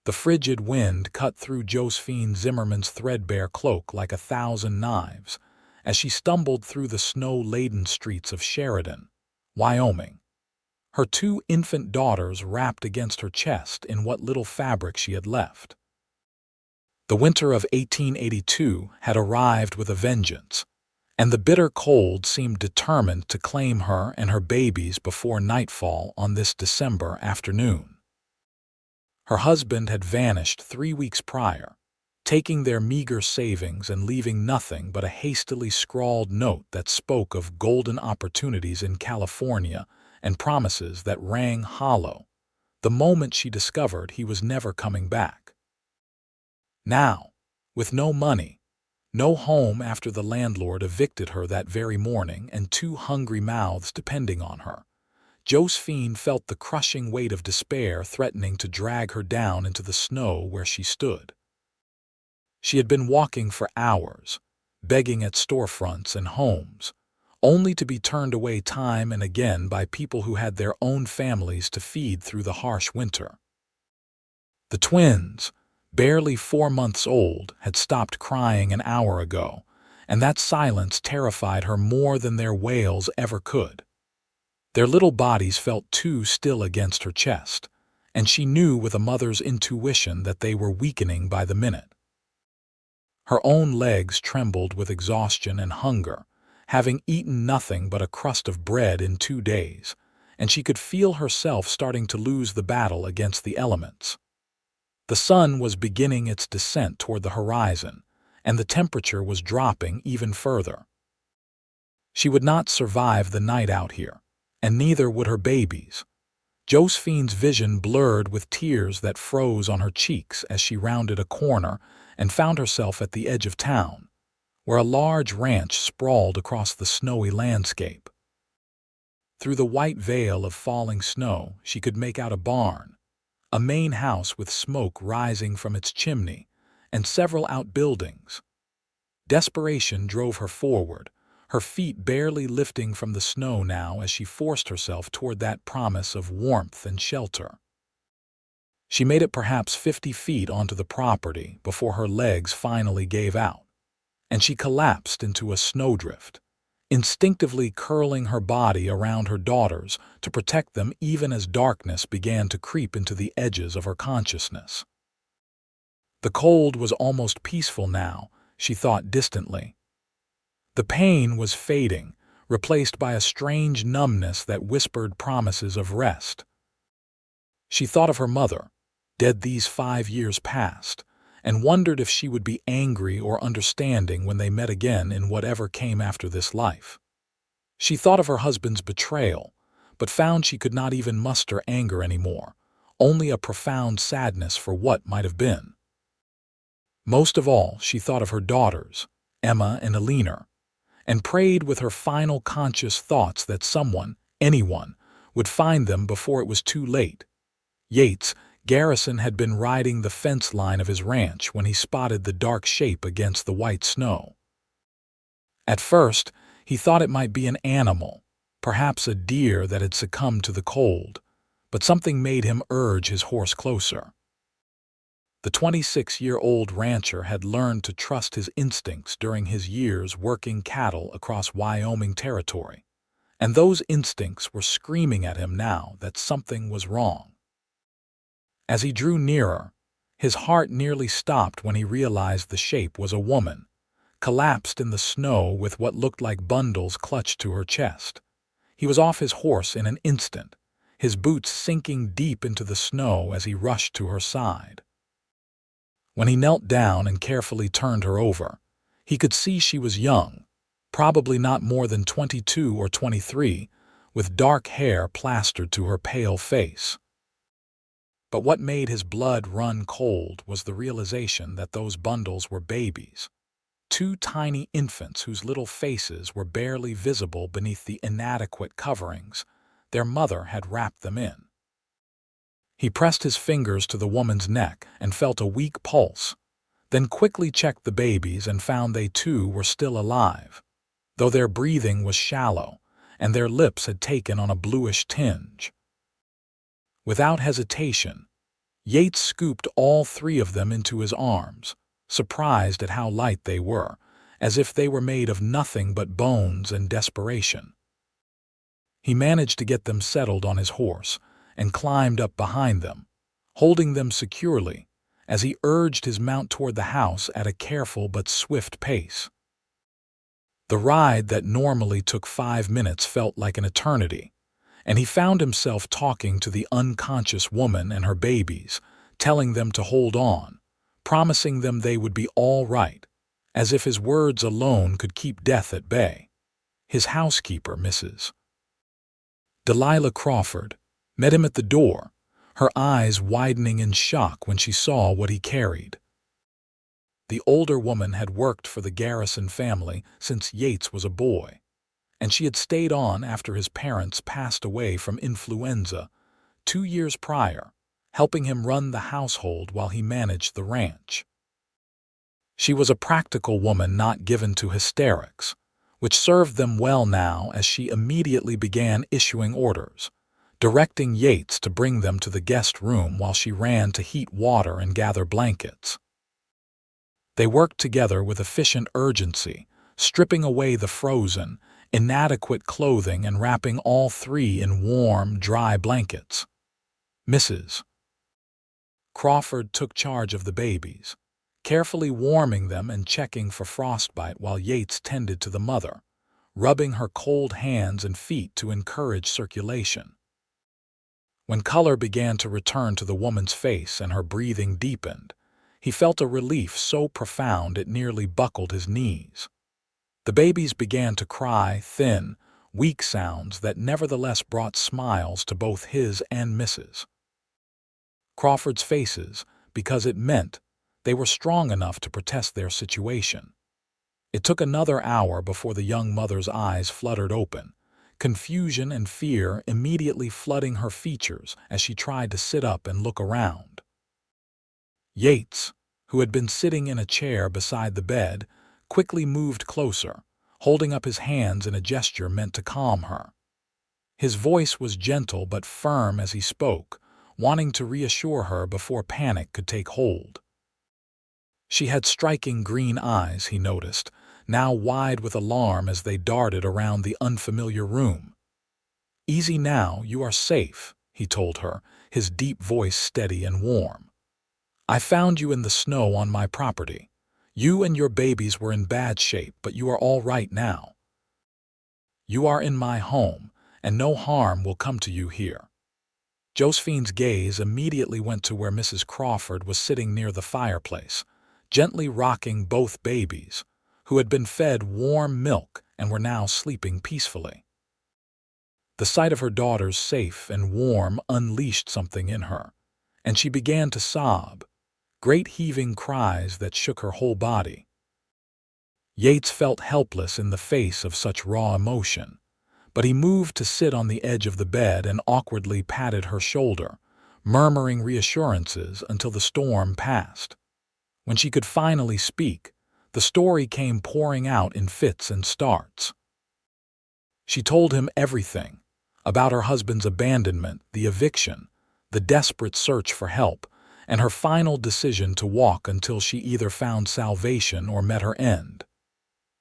The frigid wind cut through Josephine Zimmerman's threadbare cloak like 1,000 knives as she stumbled through the snow-laden streets of Sheridan, Wyoming, her 2 infant daughters wrapped against her chest in what little fabric she had left. The winter of 1882 had arrived with a vengeance, and the bitter cold seemed determined to claim her and her babies before nightfall on this December afternoon. Her husband had vanished 3 weeks prior, taking their meager savings and leaving nothing but a hastily scrawled note that spoke of golden opportunities in California and promises that rang hollow the moment she discovered he was never coming back. Now, with no money, no home after the landlord evicted her that very morning and 2 hungry mouths depending on her, Josephine felt the crushing weight of despair threatening to drag her down into the snow where she stood. She had been walking for hours, begging at storefronts and homes, only to be turned away time and again by people who had their own families to feed through the harsh winter. The twins, barely 4 months old, had stopped crying an hour ago, and that silence terrified her more than their wails ever could. Their little bodies felt too still against her chest, and she knew with a mother's intuition that they were weakening by the minute. Her own legs trembled with exhaustion and hunger, having eaten nothing but a crust of bread in 2 days, and she could feel herself starting to lose the battle against the elements. The sun was beginning its descent toward the horizon, and the temperature was dropping even further. She would not survive the night out here, and neither would her babies. Josephine's vision blurred with tears that froze on her cheeks as she rounded a corner and found herself at the edge of town, where a large ranch sprawled across the snowy landscape. Through the white veil of falling snow, she could make out a barn, a main house with smoke rising from its chimney, and several outbuildings. Desperation drove her forward, her feet barely lifting from the snow now as she forced herself toward that promise of warmth and shelter. She made it perhaps 50 feet onto the property before her legs finally gave out, and she collapsed into a snowdrift, instinctively curling her body around her daughters to protect them even as darkness began to creep into the edges of her consciousness. The cold was almost peaceful now, she thought distantly. The pain was fading, replaced by a strange numbness that whispered promises of rest. She thought of her mother, dead these 5 years past, and wondered if she would be angry or understanding when they met again in whatever came after this life. She thought of her husband's betrayal, but found she could not even muster anger anymore, only a profound sadness for what might have been. Most of all, she thought of her daughters, Emma and Alina, and prayed with her final conscious thoughts that someone, anyone, would find them before it was too late. Yates Garrison had been riding the fence line of his ranch when he spotted the dark shape against the white snow. At first, he thought it might be an animal, perhaps a deer that had succumbed to the cold, but something made him urge his horse closer. The 26-year-old rancher had learned to trust his instincts during his years working cattle across Wyoming territory, and those instincts were screaming at him now that something was wrong. As he drew nearer, his heart nearly stopped when he realized the shape was a woman, collapsed in the snow with what looked like bundles clutched to her chest. He was off his horse in an instant, his boots sinking deep into the snow as he rushed to her side. When he knelt down and carefully turned her over, he could see she was young, probably not more than 22 or 23, with dark hair plastered to her pale face. But what made his blood run cold was the realization that those bundles were babies, 2 tiny infants whose little faces were barely visible beneath the inadequate coverings their mother had wrapped them in. He pressed his fingers to the woman's neck and felt a weak pulse, then quickly checked the babies and found they too were still alive, though their breathing was shallow and their lips had taken on a bluish tinge. Without hesitation, Yates scooped all three of them into his arms, surprised at how light they were, as if they were made of nothing but bones and desperation. He managed to get them settled on his horse and climbed up behind them, holding them securely as he urged his mount toward the house at a careful but swift pace. The ride that normally took 5 minutes felt like an eternity, and he found himself talking to the unconscious woman and her babies, telling them to hold on, promising them they would be all right, as if his words alone could keep death at bay. His housekeeper, Mrs. Delilah Crawford, met him at the door, her eyes widening in shock when she saw what he carried. The older woman had worked for the Garrison family since Yates was a boy, and she had stayed on after his parents passed away from influenza 2 years prior, helping him run the household while he managed the ranch. She was a practical woman not given to hysterics, which served them well now as she immediately began issuing orders, directing Yates to bring them to the guest room while she ran to heat water and gather blankets. They worked together with efficient urgency, stripping away the frozen, inadequate clothing and wrapping all three in warm, dry blankets. Mrs. Crawford took charge of the babies, carefully warming them and checking for frostbite while Yates tended to the mother, rubbing her cold hands and feet to encourage circulation. When color began to return to the woman's face and her breathing deepened, he felt a relief so profound it nearly buckled his knees. The babies began to cry thin, weak sounds that nevertheless brought smiles to both his and Mrs. Crawford's faces, because it meant they were strong enough to protest their situation. It took another hour before the young mother's eyes fluttered open, confusion and fear immediately flooding her features as she tried to sit up and look around. Yates, who had been sitting in a chair beside the bed, quickly moved closer, holding up his hands in a gesture meant to calm her. His voice was gentle but firm as he spoke, wanting to reassure her before panic could take hold. She had striking green eyes, he noticed, now wide with alarm as they darted around the unfamiliar room. "Easy now, you are safe," he told her, his deep voice steady and warm. "I found you in the snow on my property. You and your babies were in bad shape, but you are all right now. You are in my home, and no harm will come to you here." Josephine's gaze immediately went to where Mrs. Crawford was sitting near the fireplace, gently rocking both babies, who had been fed warm milk and were now sleeping peacefully. The sight of her daughters safe and warm unleashed something in her, and she began to sob, great heaving cries that shook her whole body. Yates felt helpless in the face of such raw emotion, but he moved to sit on the edge of the bed and awkwardly patted her shoulder, murmuring reassurances until the storm passed. When she could finally speak, the story came pouring out in fits and starts. She told him everything, about her husband's abandonment, the eviction, the desperate search for help, and her final decision to walk until she either found salvation or met her end.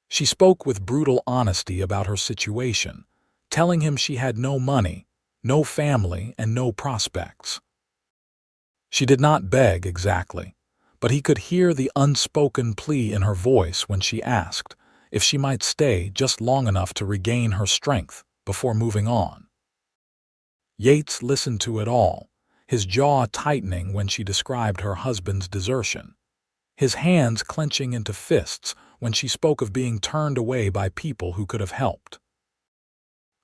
She spoke with brutal honesty about her situation, telling him she had no money, no family, and no prospects. She did not beg exactly, but he could hear the unspoken plea in her voice when she asked if she might stay just long enough to regain her strength before moving on. Yates listened to it all, his jaw tightening when she described her husband's desertion, his hands clenching into fists when she spoke of being turned away by people who could have helped.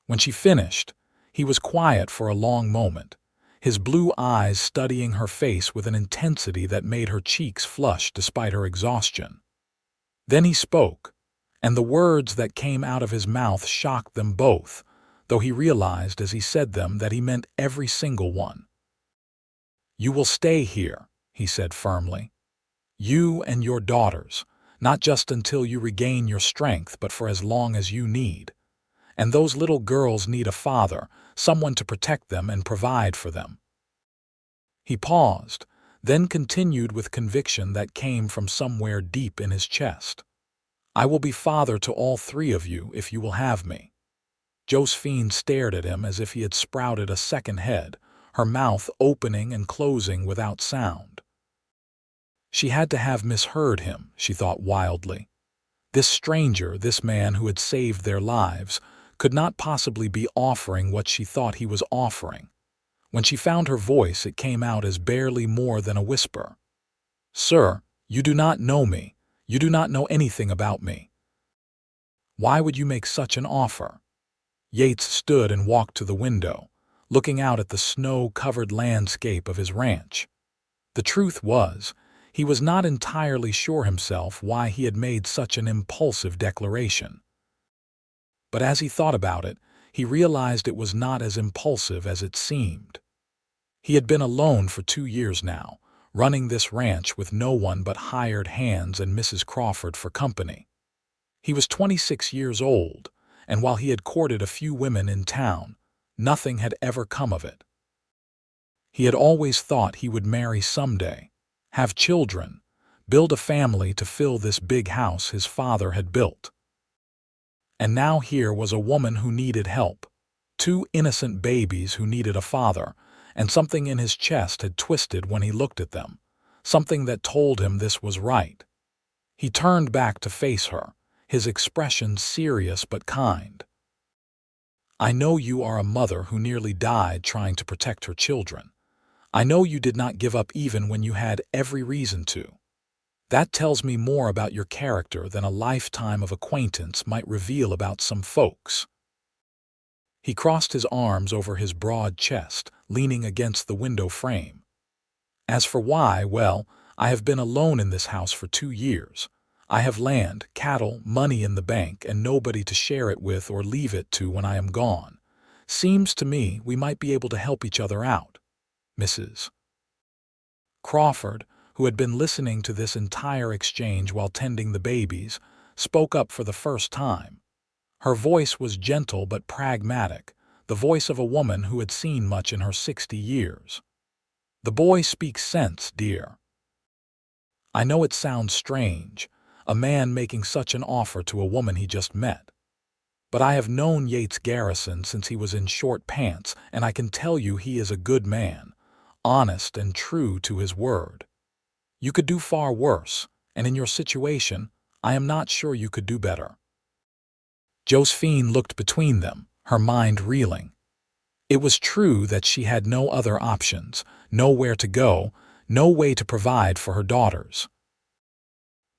When she finished, he was quiet for a long moment, his blue eyes studying her face with an intensity that made her cheeks flush despite her exhaustion. Then he spoke, and the words that came out of his mouth shocked them both, though he realized as he said them that he meant every single one. "You will stay here," he said firmly. "You and your daughters, not just until you regain your strength, but for as long as you need. And those little girls need a father, someone to protect them and provide for them." He paused, then continued with conviction that came from somewhere deep in his chest. "I will be father to all three of you if you will have me." Josephine stared at him as if he had sprouted a second head, her mouth opening and closing without sound. She had to have misheard him, she thought wildly. This stranger, this man who had saved their lives, could not possibly be offering what she thought he was offering. When she found her voice, it came out as barely more than a whisper. "Sir, you do not know me. You do not know anything about me. Why would you make such an offer?" Yates stood and walked to the window, looking out at the snow-covered landscape of his ranch. The truth was, he was not entirely sure himself why he had made such an impulsive declaration. But as he thought about it, he realized it was not as impulsive as it seemed. He had been alone for 2 years now, running this ranch with no one but hired hands and Mrs. Crawford for company. He was 26 years old, and while he had courted a few women in town, nothing had ever come of it. He had always thought he would marry someday, have children, build a family to fill this big house his father had built. And now here was a woman who needed help, 2 innocent babies who needed a father, and something in his chest had twisted when he looked at them, something that told him this was right. He turned back to face her, his expression serious but kind. "I know you are a mother who nearly died trying to protect her children. I know you did not give up even when you had every reason to. That tells me more about your character than a lifetime of acquaintance might reveal about some folks." He crossed his arms over his broad chest, leaning against the window frame. "As for why, well, I have been alone in this house for 2 years. I have land, cattle, money in the bank, and nobody to share it with or leave it to when I am gone. Seems to me we might be able to help each other out." Mrs. Crawford, who had been listening to this entire exchange while tending the babies, spoke up for the first time. Her voice was gentle but pragmatic, the voice of a woman who had seen much in her 60 years. "The boy speaks sense, dear. I know it sounds strange, a man making such an offer to a woman he just met. But I have known Yates Garrison since he was in short pants, and I can tell you he is a good man, honest and true to his word. You could do far worse, and in your situation, I am not sure you could do better." Josephine looked between them, her mind reeling. It was true that she had no other options, nowhere to go, no way to provide for her daughters.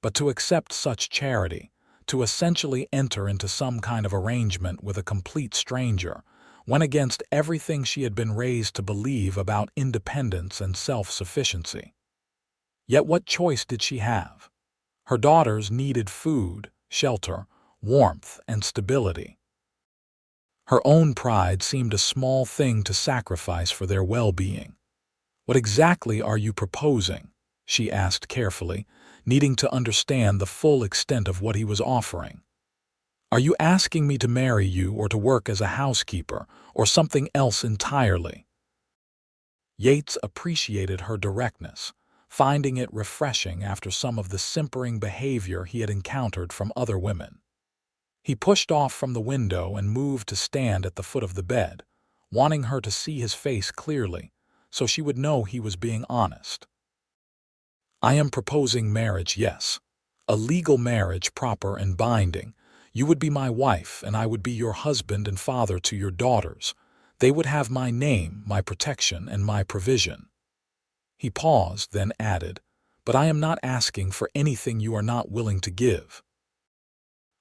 But to accept such charity, to essentially enter into some kind of arrangement with a complete stranger, went against everything she had been raised to believe about independence and self-sufficiency. Yet what choice did she have? Her daughters needed food, shelter, warmth, and stability. Her own pride seemed a small thing to sacrifice for their well-being. "What exactly are you proposing?" she asked carefully, needing to understand the full extent of what he was offering. "Are you asking me to marry you or to work as a housekeeper, or something else entirely?" Yates appreciated her directness, finding it refreshing after some of the simpering behavior he had encountered from other women. He pushed off from the window and moved to stand at the foot of the bed, wanting her to see his face clearly, so she would know he was being honest. "I am proposing marriage, yes. A legal marriage, proper and binding. You would be my wife, and I would be your husband and father to your daughters. They would have my name, my protection, and my provision." He paused, then added, "But I am not asking for anything you are not willing to give.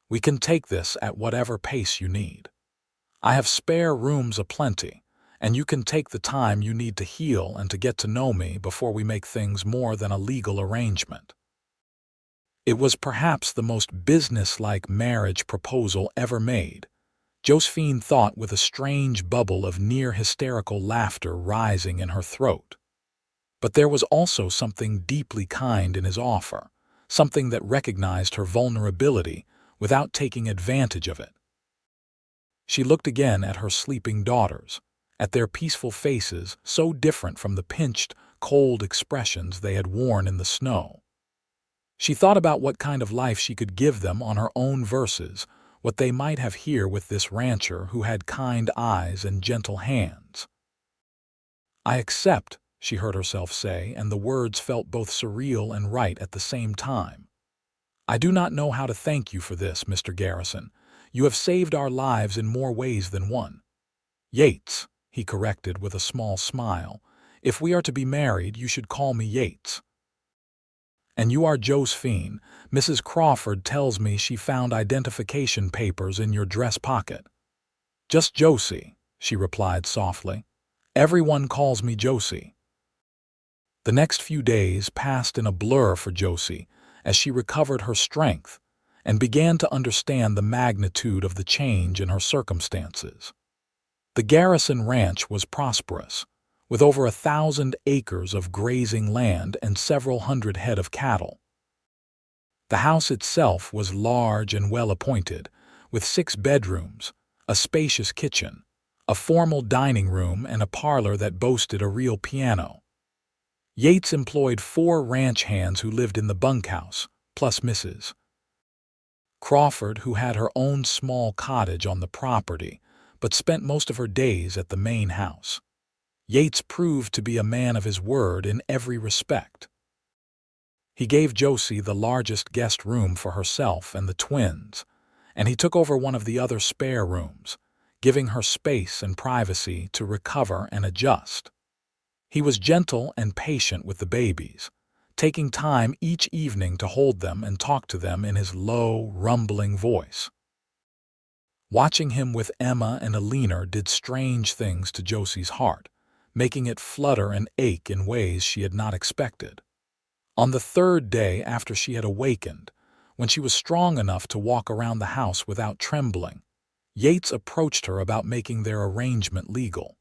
We can take this at whatever pace you need. I have spare rooms aplenty, and you can take the time you need to heal and to get to know me before we make things more than a legal arrangement." It was perhaps the most businesslike marriage proposal ever made, Josephine thought, with a strange bubble of near-hysterical laughter rising in her throat. But there was also something deeply kind in his offer, something that recognized her vulnerability without taking advantage of it. She looked again at her sleeping daughters, at their peaceful faces so different from the pinched, cold expressions they had worn in the snow. She thought about what kind of life she could give them on her own versus what they might have here with this rancher who had kind eyes and gentle hands. "I accept," she heard herself say, and the words felt both surreal and right at the same time. "I do not know how to thank you for this, Mr. Garrison. You have saved our lives in more ways than one." "Yates," he corrected with a small smile. "If we are to be married, you should call me Yates." "And you are Josephine. Mrs. Crawford tells me she found identification papers in your dress pocket." "Just Josie," she replied softly. "Everyone calls me Josie." The next few days passed in a blur for Josie as she recovered her strength and began to understand the magnitude of the change in her circumstances. The Garrison Ranch was prosperous, with over 1,000 acres of grazing land and several hundred head of cattle. The house itself was large and well-appointed, with 6 bedrooms, a spacious kitchen, a formal dining room, and a parlor that boasted a real piano. Yates employed 4 ranch hands who lived in the bunkhouse, plus Mrs. Crawford, who had her own small cottage on the property, but spent most of her days at the main house. Yates proved to be a man of his word in every respect. He gave Josie the largest guest room for herself and the twins, and he took over one of the other spare rooms, giving her space and privacy to recover and adjust. He was gentle and patient with the babies, taking time each evening to hold them and talk to them in his low, rumbling voice. Watching him with Emma and Alina did strange things to Josie's heart, making it flutter and ache in ways she had not expected. On the 3rd day after she had awakened, when she was strong enough to walk around the house without trembling, Yates approached her about making their arrangement legal.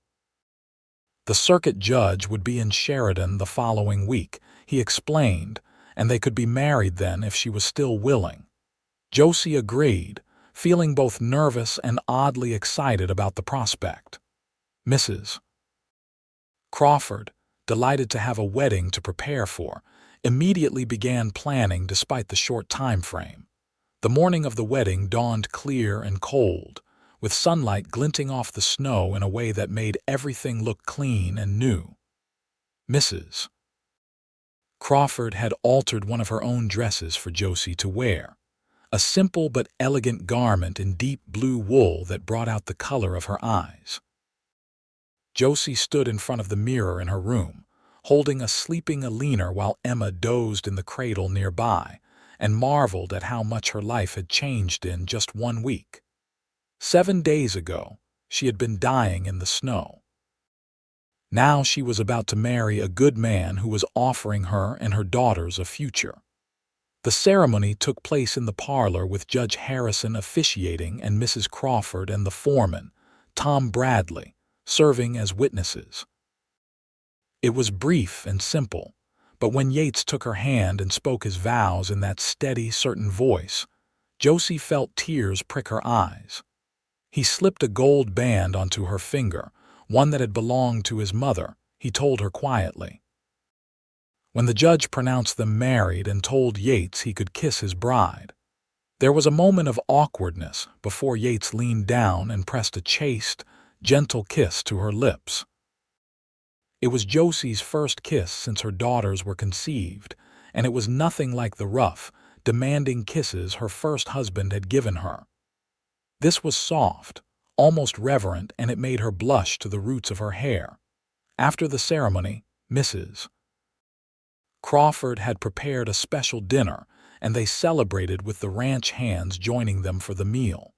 The circuit judge would be in Sheridan the following week, he explained, and they could be married then if she was still willing. Josie agreed, feeling both nervous and oddly excited about the prospect. Mrs. Crawford, delighted to have a wedding to prepare for, immediately began planning despite the short time frame. The morning of the wedding dawned clear and cold, with sunlight glinting off the snow in a way that made everything look clean and new. Mrs. Crawford had altered one of her own dresses for Josie to wear, a simple but elegant garment in deep blue wool that brought out the color of her eyes. Josie stood in front of the mirror in her room, holding a sleeping Alina while Emma dozed in the cradle nearby, and marveled at how much her life had changed in just 1 week. 7 days ago, she had been dying in the snow. Now she was about to marry a good man who was offering her and her daughters a future. The ceremony took place in the parlor with Judge Harrison officiating and Mrs. Crawford and the foreman, Tom Bradley, serving as witnesses. It was brief and simple, but when Yates took her hand and spoke his vows in that steady, certain voice, Josie felt tears prick her eyes. He slipped a gold band onto her finger, one that had belonged to his mother, he told her quietly. When the judge pronounced them married and told Yates he could kiss his bride, there was a moment of awkwardness before Yates leaned down and pressed a chaste, gentle kiss to her lips. It was Josie's first kiss since her daughters were conceived, and it was nothing like the rough, demanding kisses her first husband had given her. This was soft, almost reverent, and it made her blush to the roots of her hair. After the ceremony, Mrs. Crawford had prepared a special dinner, and they celebrated with the ranch hands joining them for the meal.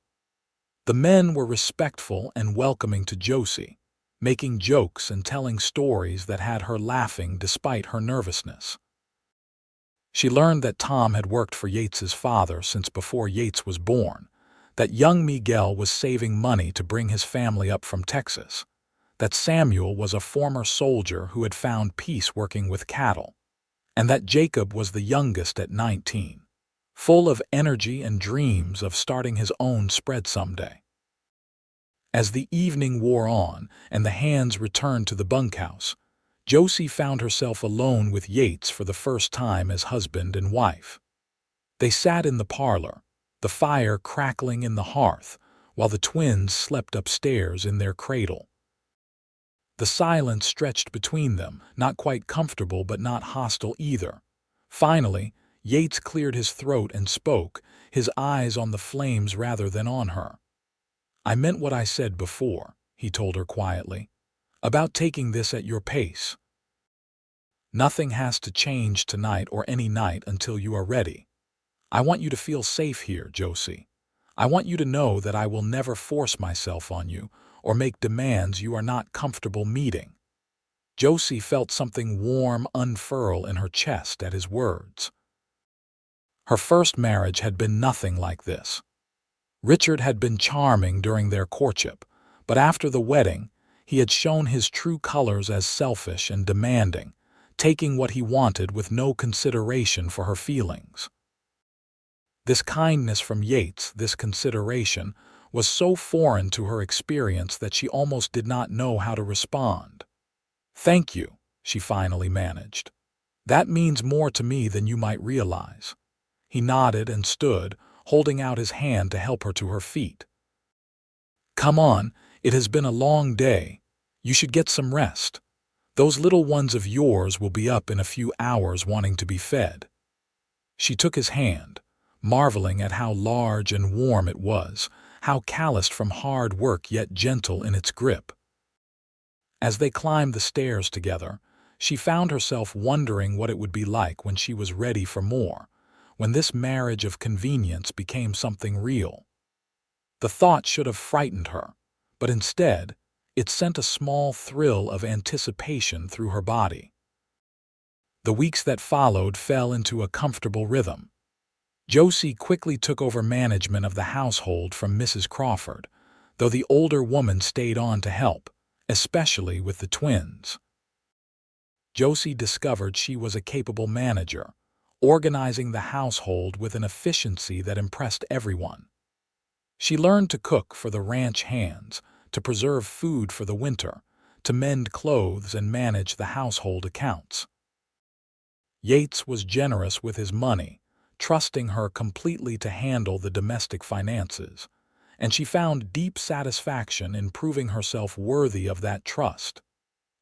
The men were respectful and welcoming to Josie, making jokes and telling stories that had her laughing despite her nervousness. She learned that Tom had worked for Yates's father since before Yates was born, that young Miguel was saving money to bring his family up from Texas, that Samuel was a former soldier who had found peace working with cattle, and that Jacob was the youngest at 19, full of energy and dreams of starting his own spread someday. As the evening wore on and the hands returned to the bunkhouse, Josie found herself alone with Yates for the first time as husband and wife. They sat in the parlor, the fire crackling in the hearth, while the twins slept upstairs in their cradle. The silence stretched between them, not quite comfortable but not hostile either. Finally, Yates cleared his throat and spoke, his eyes on the flames rather than on her. "I meant what I said before," he told her quietly, "about taking this at your pace. Nothing has to change tonight or any night until you are ready. I want you to feel safe here, Josie. I want you to know that I will never force myself on you or make demands you are not comfortable meeting." Josie felt something warm unfurl in her chest at his words. Her first marriage had been nothing like this. Richard had been charming during their courtship, but after the wedding, he had shown his true colors as selfish and demanding, taking what he wanted with no consideration for her feelings. This kindness from Yates, this consideration, was so foreign to her experience that she almost did not know how to respond. "Thank you," she finally managed. "That means more to me than you might realize." He nodded and stood, holding out his hand to help her to her feet. "Come on, it has been a long day. You should get some rest. Those little ones of yours will be up in a few hours wanting to be fed." She took his hand, marveling at how large and warm it was, how calloused from hard work yet gentle in its grip. As they climbed the stairs together, she found herself wondering what it would be like when she was ready for more, when this marriage of convenience became something real. The thought should have frightened her, but instead, it sent a small thrill of anticipation through her body. The weeks that followed fell into a comfortable rhythm. Josie quickly took over management of the household from Mrs. Crawford, though the older woman stayed on to help, especially with the twins. Josie discovered she was a capable manager, organizing the household with an efficiency that impressed everyone. She learned to cook for the ranch hands, to preserve food for the winter, to mend clothes and manage the household accounts. Yates was generous with his money, trusting her completely to handle the domestic finances, and she found deep satisfaction in proving herself worthy of that trust.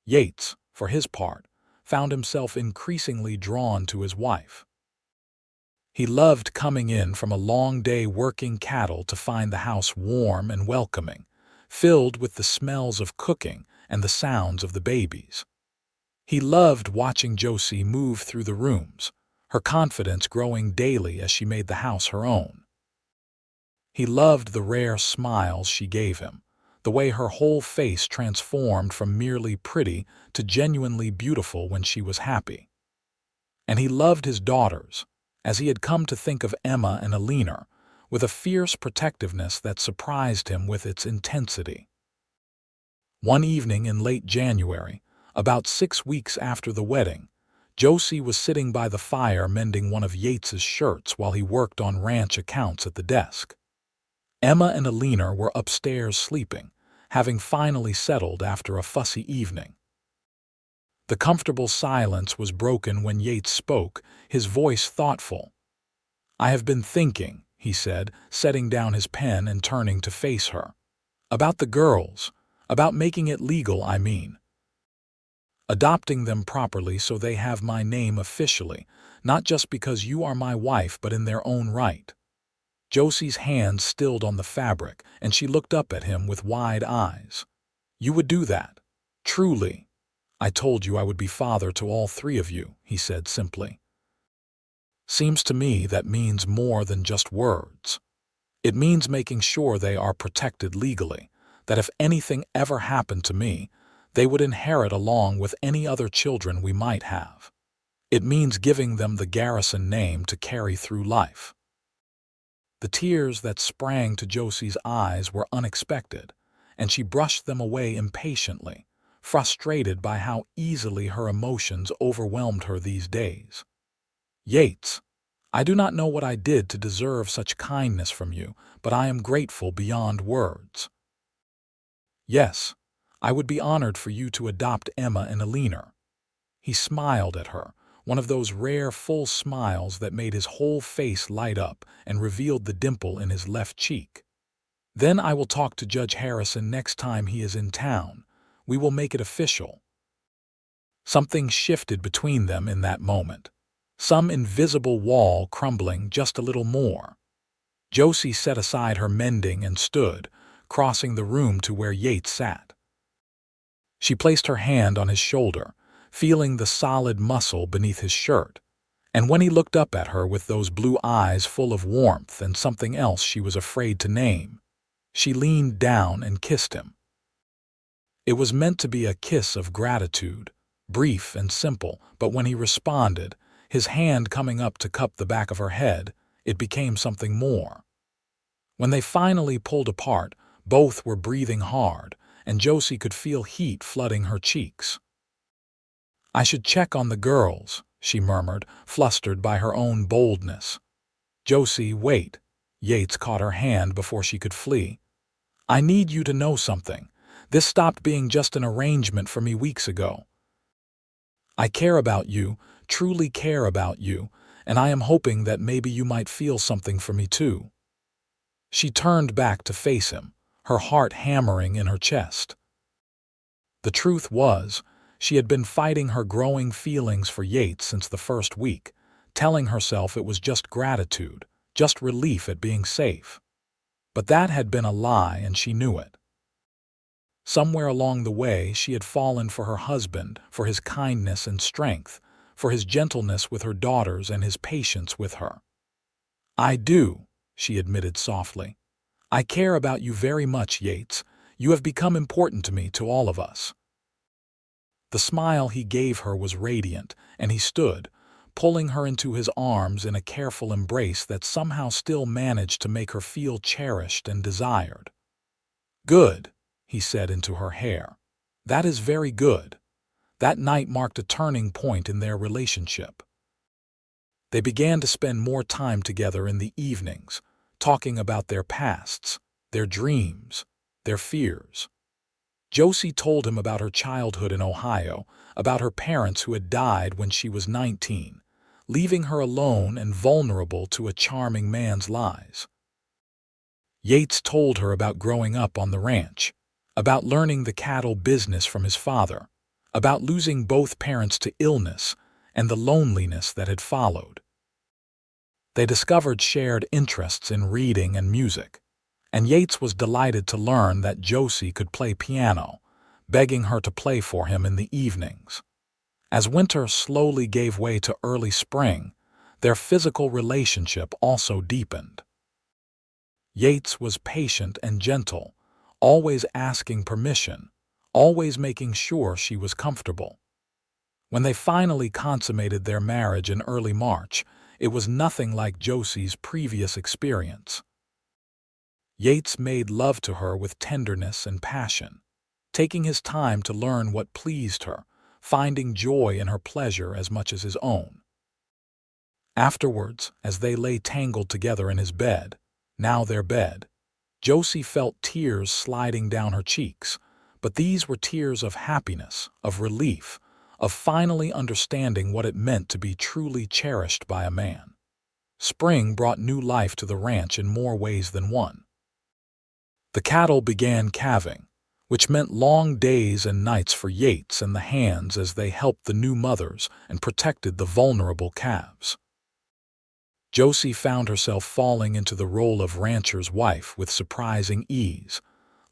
Yates, for his part, found himself increasingly drawn to his wife. He loved coming in from a long day working cattle to find the house warm and welcoming, filled with the smells of cooking and the sounds of the babies. He loved watching Josie move through the rooms, her confidence growing daily as she made the house her own. He loved the rare smiles she gave him, the way her whole face transformed from merely pretty to genuinely beautiful when she was happy. And he loved his daughters, as he had come to think of Emma and Alina, with a fierce protectiveness that surprised him with its intensity. One evening in late January, about 6 weeks after the wedding, Josie was sitting by the fire mending one of Yates's shirts while he worked on ranch accounts at the desk. Emma and Alina were upstairs sleeping, having finally settled after a fussy evening. The comfortable silence was broken when Yates spoke, his voice thoughtful. "I have been thinking," he said, setting down his pen and turning to face her. "About the girls, about making it legal, I mean. Adopting them properly so they have my name officially, not just because you are my wife but in their own right." Josie's hand stilled on the fabric, and she looked up at him with wide eyes. "You would do that? Truly?" "I told you I would be father to all 3 of you," he said simply. "Seems to me that means more than just words. It means making sure they are protected legally, that if anything ever happened to me, they would inherit along with any other children we might have. It means giving them the Garrison name to carry through life." The tears that sprang to Josie's eyes were unexpected, and she brushed them away impatiently, frustrated by how easily her emotions overwhelmed her these days. "Yates, I do not know what I did to deserve such kindness from you, but I am grateful beyond words. Yes, I would be honored for you to adopt Emma and Alina. He smiled at her, one of those rare full smiles that made his whole face light up and revealed the dimple in his left cheek. "Then I will talk to Judge Harrison next time he is in town. We will make it official." Something shifted between them in that moment. Some invisible wall crumbling just a little more. Josie set aside her mending and stood, crossing the room to where Yates sat. She placed her hand on his shoulder, feeling the solid muscle beneath his shirt, and when he looked up at her with those blue eyes full of warmth and something else she was afraid to name, she leaned down and kissed him. It was meant to be a kiss of gratitude, brief and simple, but when he responded, his hand coming up to cup the back of her head, it became something more. When they finally pulled apart, both were breathing hard, and Josie could feel heat flooding her cheeks. "I should check on the girls," she murmured, flustered by her own boldness. "Josie, wait." Yates caught her hand before she could flee. "I need you to know something. This stopped being just an arrangement for me weeks ago. I care about you, truly care about you, and I am hoping that maybe you might feel something for me too." She turned back to face him, her heart hammering in her chest. The truth was, she had been fighting her growing feelings for Yates since the first week, telling herself it was just gratitude, just relief at being safe. But that had been a lie, and she knew it. Somewhere along the way, she had fallen for her husband, for his kindness and strength, for his gentleness with her daughters and his patience with her. "I do," she admitted softly. "I care about you very much, Yates. You have become important to me, to all of us." The smile he gave her was radiant, and he stood, pulling her into his arms in a careful embrace that somehow still managed to make her feel cherished and desired. "Good," he said into her hair. "That is very good." That night marked a turning point in their relationship. They began to spend more time together in the evenings, talking about their pasts, their dreams, their fears. Josie told him about her childhood in Ohio, about her parents who had died when she was 19, leaving her alone and vulnerable to a charming man's lies. Yates told her about growing up on the ranch, about learning the cattle business from his father, about losing both parents to illness and the loneliness that had followed. They discovered shared interests in reading and music, and Yates was delighted to learn that Josie could play piano, begging her to play for him in the evenings. As winter slowly gave way to early spring, their physical relationship also deepened. Yates was patient and gentle, always asking permission, always making sure she was comfortable. When they finally consummated their marriage in early March, it was nothing like Josie's previous experience. Yates made love to her with tenderness and passion, taking his time to learn what pleased her, finding joy in her pleasure as much as his own. Afterwards, as they lay tangled together in his bed, now their bed, Josie felt tears sliding down her cheeks, but these were tears of happiness, of relief, of finally understanding what it meant to be truly cherished by a man. Spring brought new life to the ranch in more ways than one. The cattle began calving, which meant long days and nights for Yates and the hands as they helped the new mothers and protected the vulnerable calves. Josie found herself falling into the role of rancher's wife with surprising ease,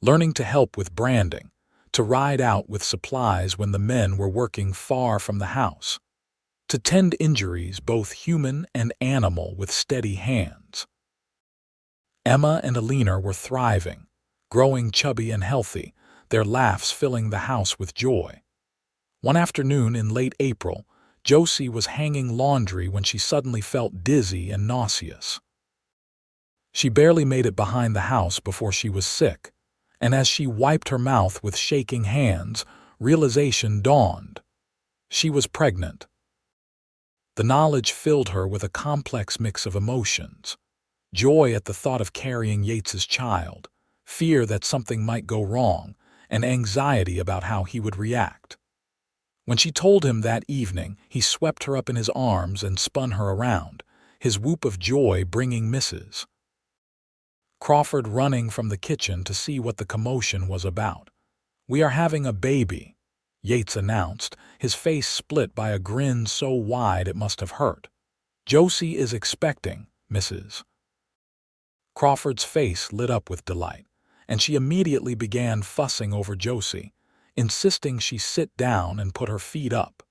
learning to help with branding, to ride out with supplies when the men were working far from the house, to tend injuries both human and animal with steady hands. Emma and Alina were thriving, growing chubby and healthy, their laughs filling the house with joy. One afternoon in late April, Josie was hanging laundry when she suddenly felt dizzy and nauseous. She barely made it behind the house before she was sick, and as she wiped her mouth with shaking hands, realization dawned. She was pregnant. The knowledge filled her with a complex mix of emotions: joy at the thought of carrying Yates's child, fear that something might go wrong, and anxiety about how he would react. When she told him that evening, he swept her up in his arms and spun her around, his whoop of joy bringing Mrs. Crawford running from the kitchen to see what the commotion was about. "We are having a baby," Yates announced, his face split by a grin so wide it must have hurt. "Josie is expecting, Mrs." Crawford's face lit up with delight, and she immediately began fussing over Josie, insisting she sit down and put her feet up.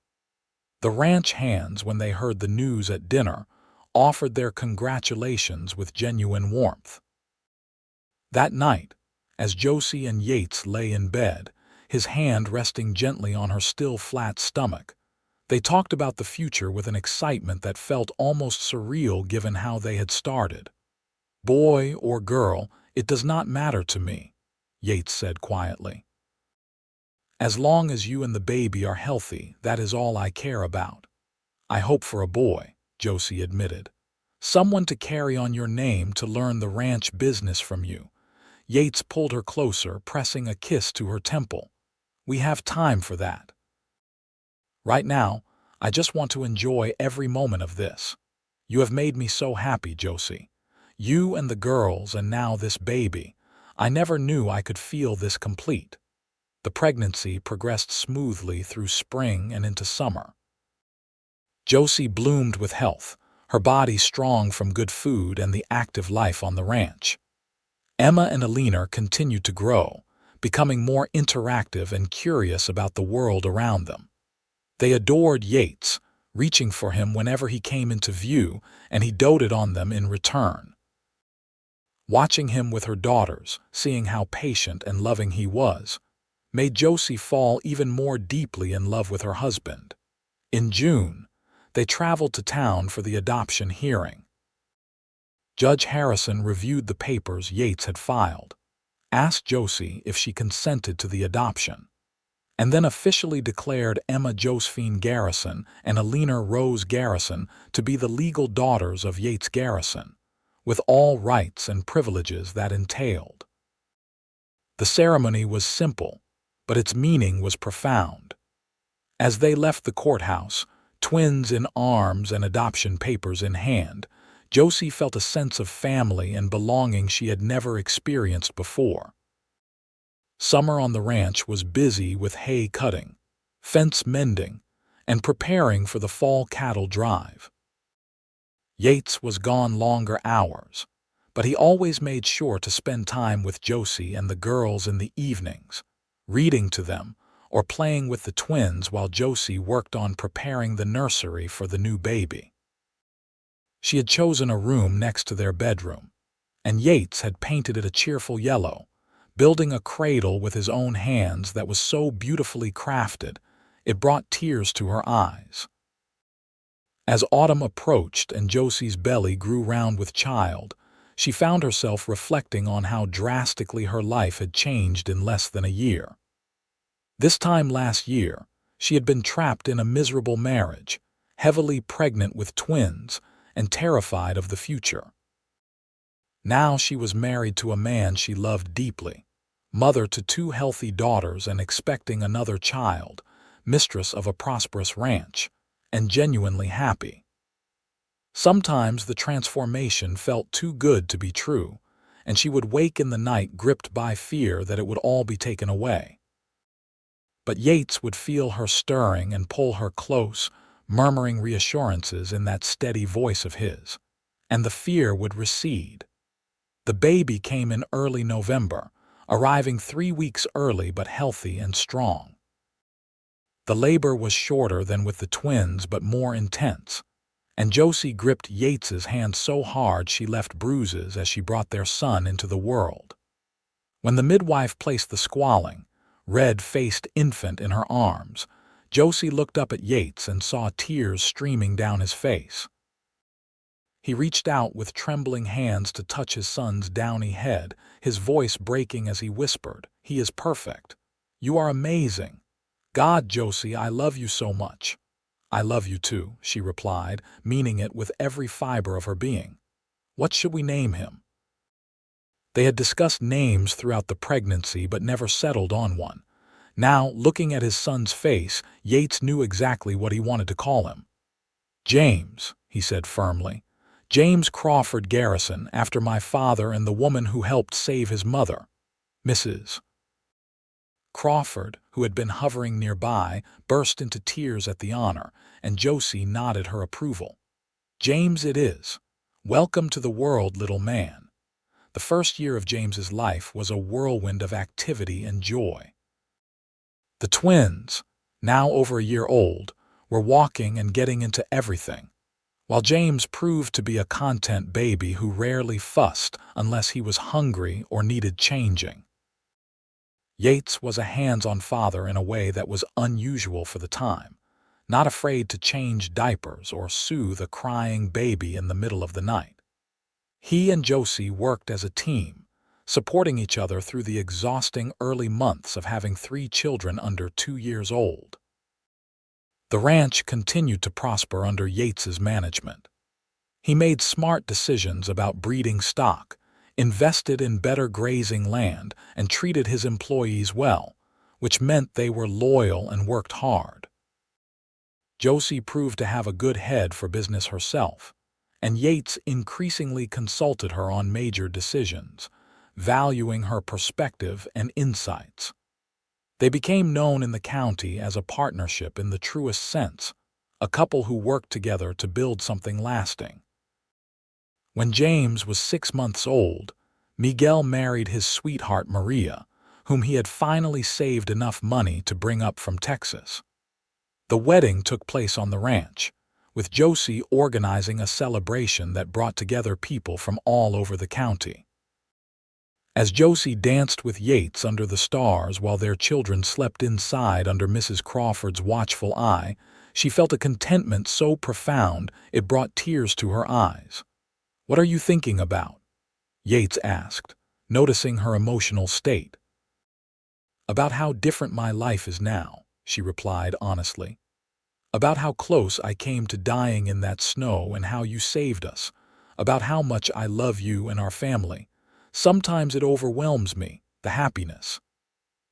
The ranch hands, when they heard the news at dinner, offered their congratulations with genuine warmth. That night, as Josie and Yates lay in bed, his hand resting gently on her still flat stomach, they talked about the future with an excitement that felt almost surreal given how they had started. "Boy or girl, it does not matter to me," Yates said quietly. "As long as you and the baby are healthy, that is all I care about." "I hope for a boy," Josie admitted. "Someone to carry on your name, to learn the ranch business from you." Yates pulled her closer, pressing a kiss to her temple. "We have time for that. Right now, I just want to enjoy every moment of this. You have made me so happy, Josie. You and the girls, and now this baby. I never knew I could feel this complete." The pregnancy progressed smoothly through spring and into summer. Josie bloomed with health, her body strong from good food and the active life on the ranch. Emma and Alina continued to grow, becoming more interactive and curious about the world around them. They adored Yates, reaching for him whenever he came into view, and he doted on them in return. Watching him with her daughters, seeing how patient and loving he was, made Josie fall even more deeply in love with her husband. In June, they traveled to town for the adoption hearing. Judge Harrison reviewed the papers Yates had filed, asked Josie if she consented to the adoption, and then officially declared Emma Josephine Garrison and Alina Rose Garrison to be the legal daughters of Yates Garrison, with all rights and privileges that entailed. The ceremony was simple, but its meaning was profound. As they left the courthouse, twins in arms and adoption papers in hand, Josie felt a sense of family and belonging she had never experienced before. Summer on the ranch was busy with hay cutting, fence mending, and preparing for the fall cattle drive. Yates was gone longer hours, but he always made sure to spend time with Josie and the girls in the evenings, reading to them or playing with the twins while Josie worked on preparing the nursery for the new baby. She had chosen a room next to their bedroom, and Yates had painted it a cheerful yellow, building a cradle with his own hands that was so beautifully crafted it brought tears to her eyes. As autumn approached and Josie's belly grew round with child, she found herself reflecting on how drastically her life had changed in less than a year. This time last year, she had been trapped in a miserable marriage, heavily pregnant with twins, and terrified of the future. Now she was married to a man she loved deeply, mother to 2 healthy daughters and expecting another child, mistress of a prosperous ranch, and genuinely happy. Sometimes the transformation felt too good to be true, and she would wake in the night gripped by fear that it would all be taken away. But Yates would feel her stirring and pull her close, murmuring reassurances in that steady voice of his, and the fear would recede. The baby came in early November, arriving 3 weeks early but healthy and strong. The labor was shorter than with the twins but more intense, and Josie gripped Yates's hand so hard she left bruises as she brought their son into the world. When the midwife placed the squalling, red-faced infant in her arms, Josie looked up at Yates and saw tears streaming down his face. He reached out with trembling hands to touch his son's downy head, his voice breaking as he whispered, "He is perfect. You are amazing. God, Josie, I love you so much." "I love you too," she replied, meaning it with every fiber of her being. "What should we name him?" They had discussed names throughout the pregnancy but never settled on one. Now, looking at his son's face, Yates knew exactly what he wanted to call him. "James," he said firmly. "James Crawford Garrison, after my father and the woman who helped save his mother, Mrs. Crawford, who had been hovering nearby, burst into tears at the honor, and Josie nodded her approval. "James it is. Welcome to the world, little man." The first year of James's life was a whirlwind of activity and joy. The twins, now over a year old, were walking and getting into everything, while James proved to be a content baby who rarely fussed unless he was hungry or needed changing. Yates was a hands-on father in a way that was unusual for the time, not afraid to change diapers or soothe a crying baby in the middle of the night. He and Josie worked as a team, supporting each other through the exhausting early months of having 3 children under 2 years old. The ranch continued to prosper under Yates's management. He made smart decisions about breeding stock, invested in better grazing land, and treated his employees well, which meant they were loyal and worked hard. Josie proved to have a good head for business herself, and Yates increasingly consulted her on major decisions, valuing her perspective and insights. They became known in the county as a partnership in the truest sense, a couple who worked together to build something lasting. When James was 6 months old, Miguel married his sweetheart Maria, whom he had finally saved enough money to bring up from Texas. The wedding took place on the ranch, with Josie organizing a celebration that brought together people from all over the county. As Josie danced with Yates under the stars while their children slept inside under Mrs. Crawford's watchful eye, she felt a contentment so profound it brought tears to her eyes. "What are you thinking about?" Yates asked, noticing her emotional state. "About how different my life is now," she replied honestly. "About how close I came to dying in that snow and how you saved us. About how much I love you and our family. Sometimes it overwhelms me, the happiness."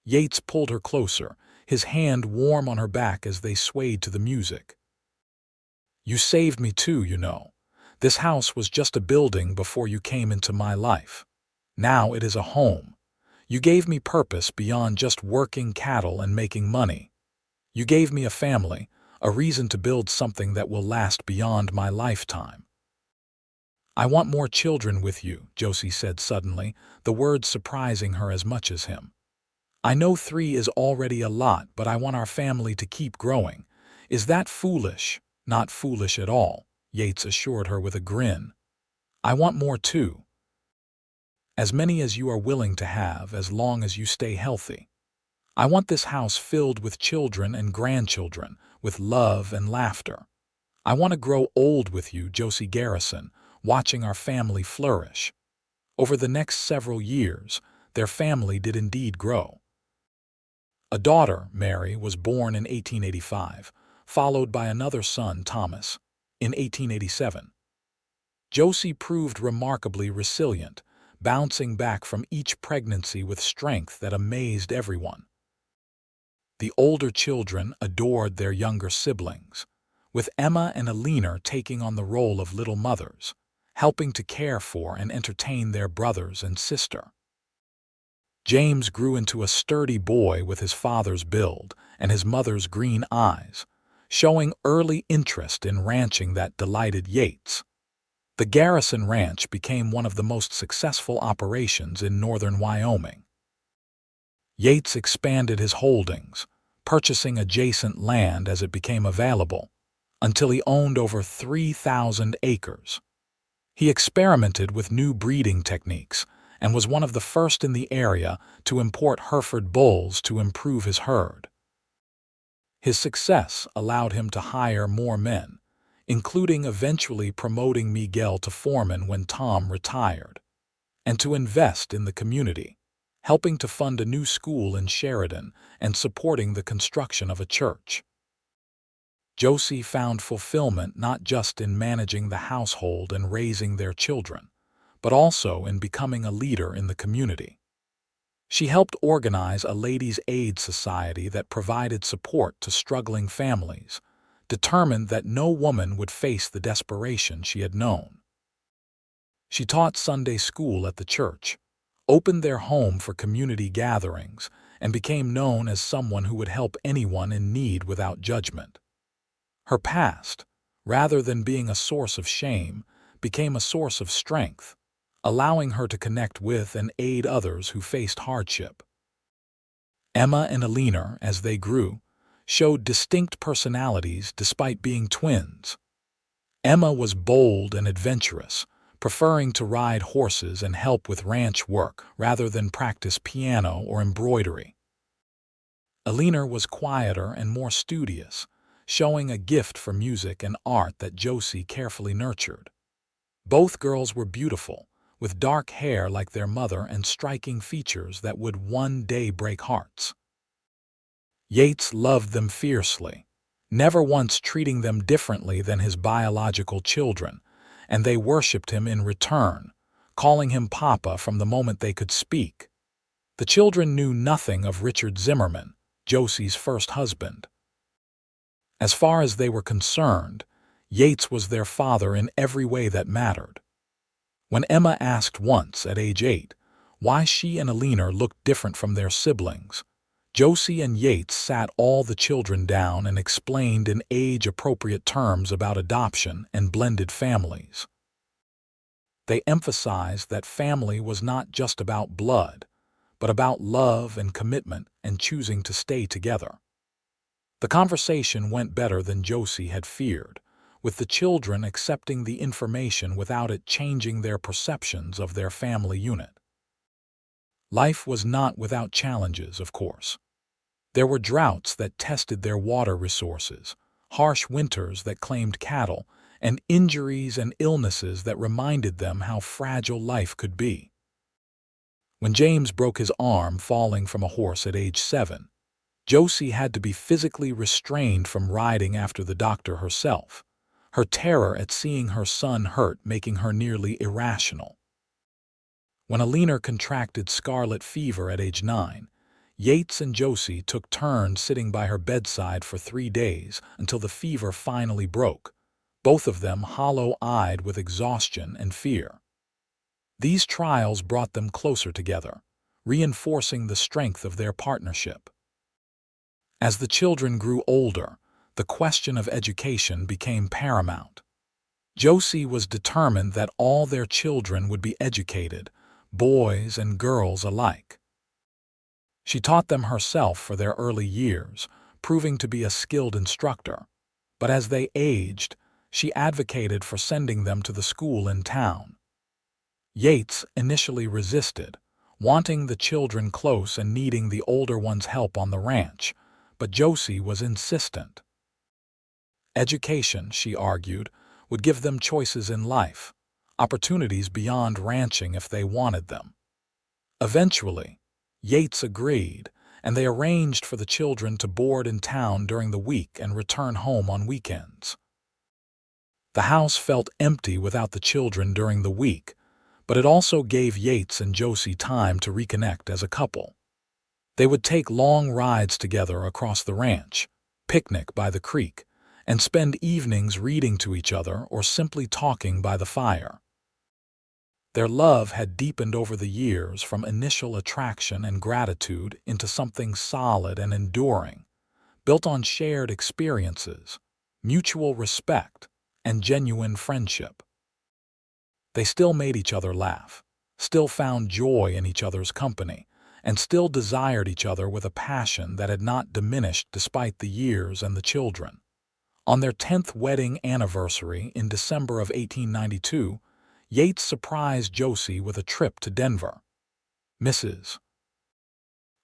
Yates pulled her closer, his hand warm on her back as they swayed to the music. "You saved me too, you know. This house was just a building before you came into my life. Now it is a home. You gave me purpose beyond just working cattle and making money. You gave me a family, a reason to build something that will last beyond my lifetime." "I want more children with you," Josie said suddenly, the words surprising her as much as him. "I know 3 is already a lot, but I want our family to keep growing. Is that foolish?" "Not foolish at all," Yates assured her with a grin. "I want more too. As many as you are willing to have, as long as you stay healthy. I want this house filled with children and grandchildren, with love and laughter. I want to grow old with you, Josie Garrison, watching our family flourish." Over the next several years, their family did indeed grow. A daughter, Mary, was born in 1885, followed by another son, Thomas, in 1887. Josie proved remarkably resilient, bouncing back from each pregnancy with strength that amazed everyone. The older children adored their younger siblings, with Emma and Alina taking on the role of little mothers, helping to care for and entertain their brothers and sister. James grew into a sturdy boy with his father's build and his mother's green eyes, showing early interest in ranching that delighted Yates. The Garrison Ranch became one of the most successful operations in northern Wyoming. Yates expanded his holdings, purchasing adjacent land as it became available, until he owned over 3,000 acres. He experimented with new breeding techniques and was one of the first in the area to import Hereford bulls to improve his herd. His success allowed him to hire more men, including eventually promoting Miguel to foreman when Tom retired, and to invest in the community, helping to fund a new school in Sheridan and supporting the construction of a church. Josie found fulfillment not just in managing the household and raising their children, but also in becoming a leader in the community. She helped organize a ladies' aid society that provided support to struggling families, determined that no woman would face the desperation she had known. She taught Sunday school at the church, opened their home for community gatherings, and became known as someone who would help anyone in need without judgment. Her past, rather than being a source of shame, became a source of strength, allowing her to connect with and aid others who faced hardship. Emma and Alina, as they grew, showed distinct personalities despite being twins. Emma was bold and adventurous, preferring to ride horses and help with ranch work rather than practice piano or embroidery. Alina was quieter and more studious, showing a gift for music and art that Josie carefully nurtured. Both girls were beautiful, with dark hair like their mother and striking features that would one day break hearts. Yates loved them fiercely, never once treating them differently than his biological children, and they worshipped him in return, calling him Papa from the moment they could speak. The children knew nothing of Richard Zimmerman, Josie's first husband. As far as they were concerned, Yates was their father in every way that mattered. When Emma asked once, at age 8, why she and Alina looked different from their siblings, Josie and Yates sat all the children down and explained in age-appropriate terms about adoption and blended families. They emphasized that family was not just about blood, but about love and commitment and choosing to stay together. The conversation went better than Josie had feared, with the children accepting the information without it changing their perceptions of their family unit. Life was not without challenges, of course. There were droughts that tested their water resources, harsh winters that claimed cattle, and injuries and illnesses that reminded them how fragile life could be. When James broke his arm falling from a horse at age 7, Josie had to be physically restrained from riding after the doctor herself, her terror at seeing her son hurt making her nearly irrational. When Alina contracted scarlet fever at age 9, Yates and Josie took turns sitting by her bedside for 3 days until the fever finally broke, both of them hollow-eyed with exhaustion and fear. These trials brought them closer together, reinforcing the strength of their partnership. As the children grew older, the question of education became paramount. Josie was determined that all their children would be educated, boys and girls alike. She taught them herself for their early years, proving to be a skilled instructor, but as they aged, she advocated for sending them to the school in town. Yates initially resisted, wanting the children close and needing the older ones' help on the ranch, but Josie was insistent. Education, she argued, would give them choices in life, opportunities beyond ranching if they wanted them. Eventually, Yates agreed, and they arranged for the children to board in town during the week and return home on weekends. The house felt empty without the children during the week, but it also gave Yates and Josie time to reconnect as a couple. They would take long rides together across the ranch, picnic by the creek, and spend evenings reading to each other or simply talking by the fire. Their love had deepened over the years from initial attraction and gratitude into something solid and enduring, built on shared experiences, mutual respect, and genuine friendship. They still made each other laugh, still found joy in each other's company, and still desired each other with a passion that had not diminished despite the years and the children. On their 10th wedding anniversary in December of 1892, Yates surprised Josie with a trip to Denver. Mrs.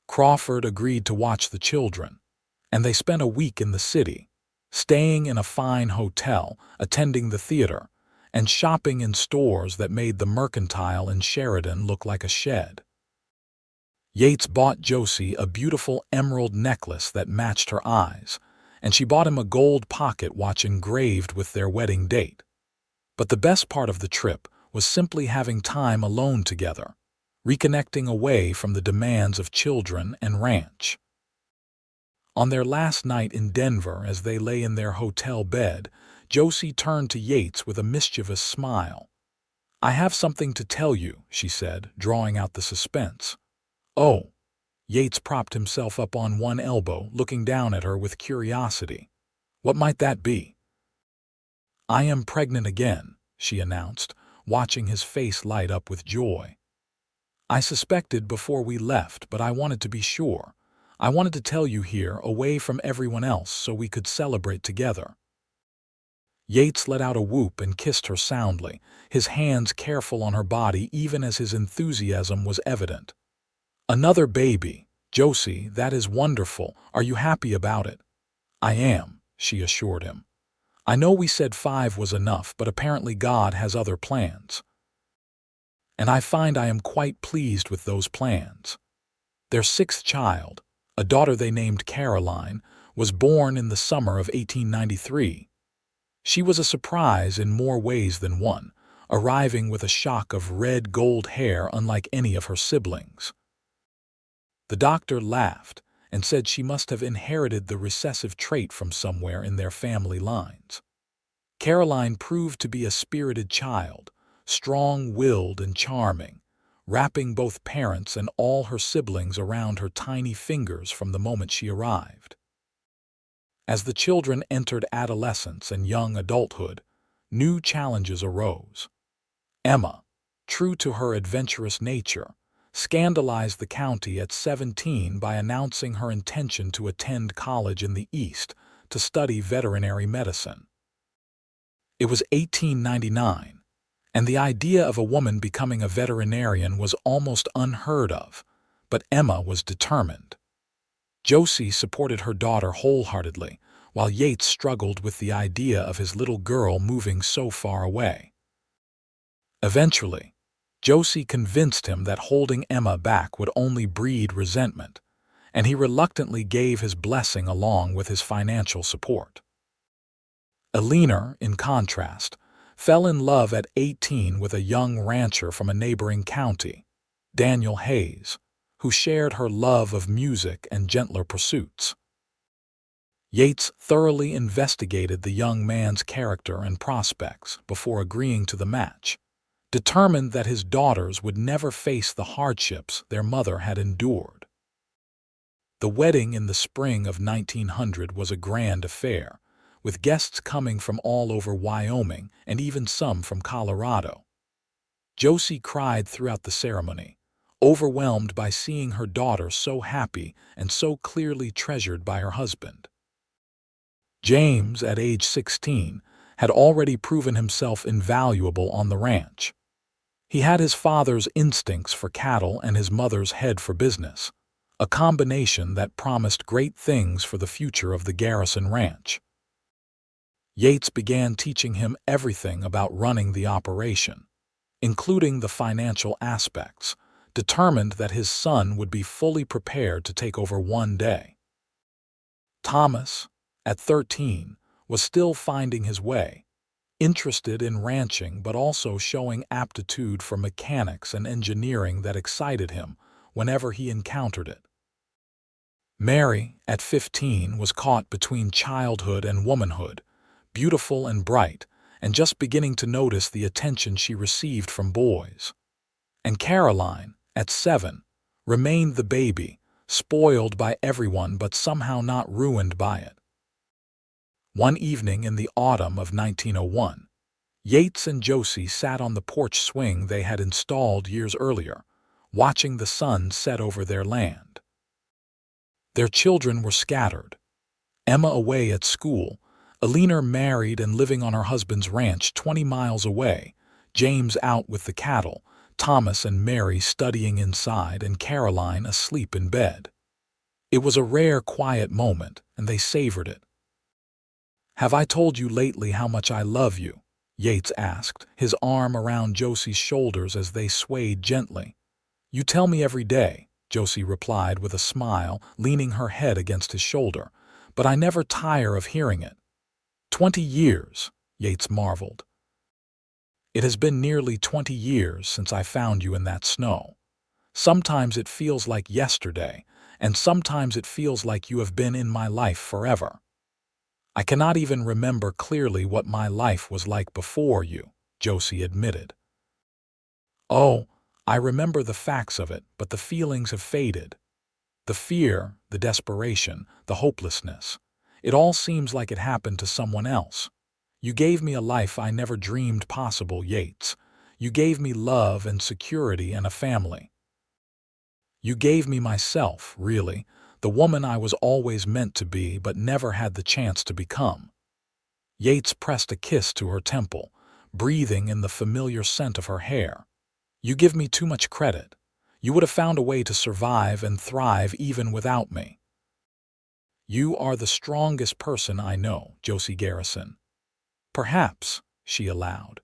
Crawford agreed to watch the children, and they spent a week in the city, staying in a fine hotel, attending the theater, and shopping in stores that made the Mercantile in Sheridan look like a shed. Yates bought Josie a beautiful emerald necklace that matched her eyes, and she bought him a gold pocket watch engraved with their wedding date. But the best part of the trip was simply having time alone together, reconnecting away from the demands of children and ranch. On their last night in Denver, as they lay in their hotel bed, Josie turned to Yates with a mischievous smile. "I have something to tell you," she said, drawing out the suspense. "Oh." Yates propped himself up on one elbow, looking down at her with curiosity. "What might that be?" "I am pregnant again," she announced, watching his face light up with joy. "I suspected before we left, but I wanted to be sure. I wanted to tell you here, away from everyone else, so we could celebrate together." Yates let out a whoop and kissed her soundly, his hands careful on her body even as his enthusiasm was evident. "Another baby. Josie, that is wonderful. Are you happy about it?" "I am," she assured him. "I know we said 5 was enough, but apparently God has other plans. And I find I am quite pleased with those plans." Their 6th child, a daughter they named Caroline, was born in the summer of 1893. She was a surprise in more ways than one, arriving with a shock of red gold hair unlike any of her siblings. The doctor laughed and said she must have inherited the recessive trait from somewhere in their family lines. Caroline proved to be a spirited child, strong-willed and charming, wrapping both parents and all her siblings around her tiny fingers from the moment she arrived. As the children entered adolescence and young adulthood, new challenges arose. Emma, true to her adventurous nature, scandalized the county at 17 by announcing her intention to attend college in the East to study veterinary medicine. It was 1899, and the idea of a woman becoming a veterinarian was almost unheard of, but Emma was determined. Josie supported her daughter wholeheartedly, while Yates struggled with the idea of his little girl moving so far away. Eventually, Josie convinced him that holding Emma back would only breed resentment, and he reluctantly gave his blessing along with his financial support. Eleanor, in contrast, fell in love at 18 with a young rancher from a neighboring county, Daniel Hayes, who shared her love of music and gentler pursuits. Yates thoroughly investigated the young man's character and prospects before agreeing to the match, determined that his daughters would never face the hardships their mother had endured. The wedding in the spring of 1900 was a grand affair, with guests coming from all over Wyoming and even some from Colorado. Josie cried throughout the ceremony, overwhelmed by seeing her daughter so happy and so clearly treasured by her husband. James, at age 16, had already proven himself invaluable on the ranch. He had his father's instincts for cattle and his mother's head for business, a combination that promised great things for the future of the Garrison Ranch. Yates began teaching him everything about running the operation, including the financial aspects, determined that his son would be fully prepared to take over one day. Thomas, at 13, was still finding his way, interested in ranching but also showing aptitude for mechanics and engineering that excited him whenever he encountered it. Mary, at 15, was caught between childhood and womanhood, beautiful and bright, and just beginning to notice the attention she received from boys. And Caroline, at 7, remained the baby, spoiled by everyone but somehow not ruined by it. One evening in the autumn of 1901, Yates and Josie sat on the porch swing they had installed years earlier, watching the sun set over their land. Their children were scattered. Emma away at school, Eleanor married and living on her husband's ranch 20 miles away, James out with the cattle, Thomas and Mary studying inside, and Caroline asleep in bed. It was a rare, quiet moment, and they savored it. "Have I told you lately how much I love you?" Yates asked, his arm around Josie's shoulders as they swayed gently. "You tell me every day," Josie replied with a smile, leaning her head against his shoulder, "but I never tire of hearing it." 20 years, Yates marveled. "It has been nearly 20 years since I found you in that snow. Sometimes it feels like yesterday, and sometimes it feels like you have been in my life forever. I cannot even remember clearly what my life was like before you, Josie admitted. Oh, I remember the facts of it, but the feelings have faded. The fear, the desperation, the hopelessness. It all seems like it happened to someone else. You gave me a life I never dreamed possible, Yates. You gave me love and security and a family. You gave me myself, really, the woman I was always meant to be but never had the chance to become. Yates pressed a kiss to her temple, breathing in the familiar scent of her hair. You give me too much credit. You would have found a way to survive and thrive even without me. You are the strongest person I know, Josie Garrison. Perhaps, she allowed,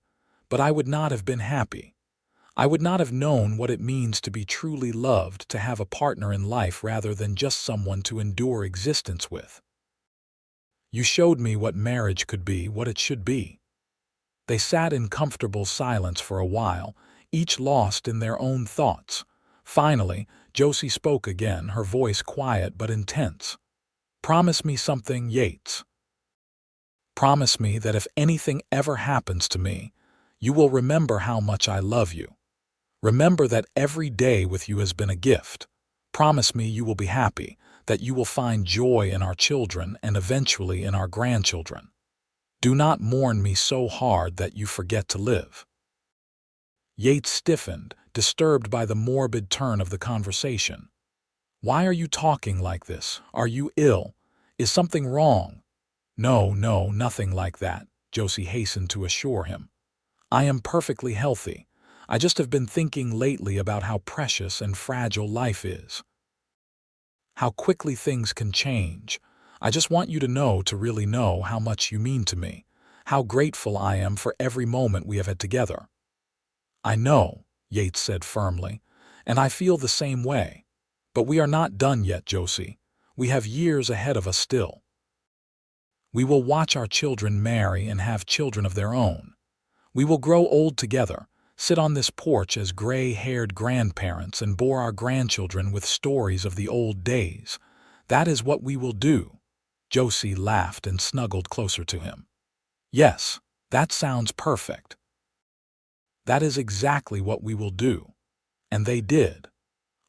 but I would not have been happy. I would not have known what it means to be truly loved, to have a partner in life rather than just someone to endure existence with. You showed me what marriage could be, what it should be. They sat in comfortable silence for a while, each lost in their own thoughts. Finally, Josie spoke again, her voice quiet but intense. Promise me something, Yates. Promise me that if anything ever happens to me, you will remember how much I love you. Remember that every day with you has been a gift. Promise me you will be happy, that you will find joy in our children and eventually in our grandchildren. Do not mourn me so hard that you forget to live. Yates stiffened, disturbed by the morbid turn of the conversation. Why are you talking like this? Are you ill? Is something wrong? No, no, nothing like that, Josie hastened to assure him. I am perfectly healthy. I just have been thinking lately about how precious and fragile life is. How quickly things can change. I just want you to know, to really know how much you mean to me. How grateful I am for every moment we have had together. I know, Yates said firmly, and I feel the same way. But we are not done yet, Josie. We have years ahead of us still. We will watch our children marry and have children of their own. We will grow old together, sit on this porch as gray-haired grandparents and bore our grandchildren with stories of the old days. That is what we will do. Josie laughed and snuggled closer to him. Yes, that sounds perfect. That is exactly what we will do. And they did.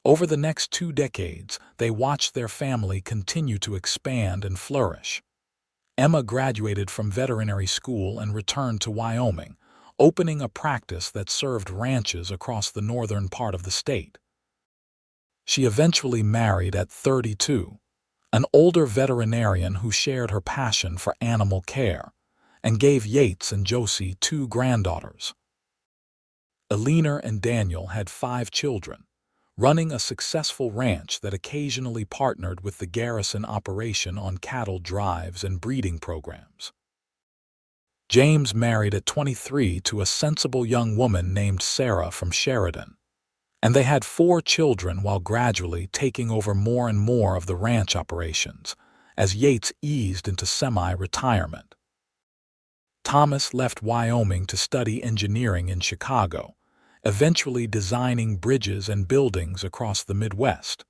Over the next 2 decades, they watched their family continue to expand and flourish. Emma graduated from veterinary school and returned to Wyoming, opening a practice that served ranches across the northern part of the state. She eventually married at 32, an older veterinarian who shared her passion for animal care, and gave Yates and Josie 2 granddaughters. Eleanor and Daniel had 5 children, running a successful ranch that occasionally partnered with the Garrison operation on cattle drives and breeding programs. James married at 23 to a sensible young woman named Sarah from Sheridan, and they had 4 children while gradually taking over more and more of the ranch operations as Yates eased into semi-retirement. Thomas left Wyoming to study engineering in Chicago, eventually designing bridges and buildings across the Midwest,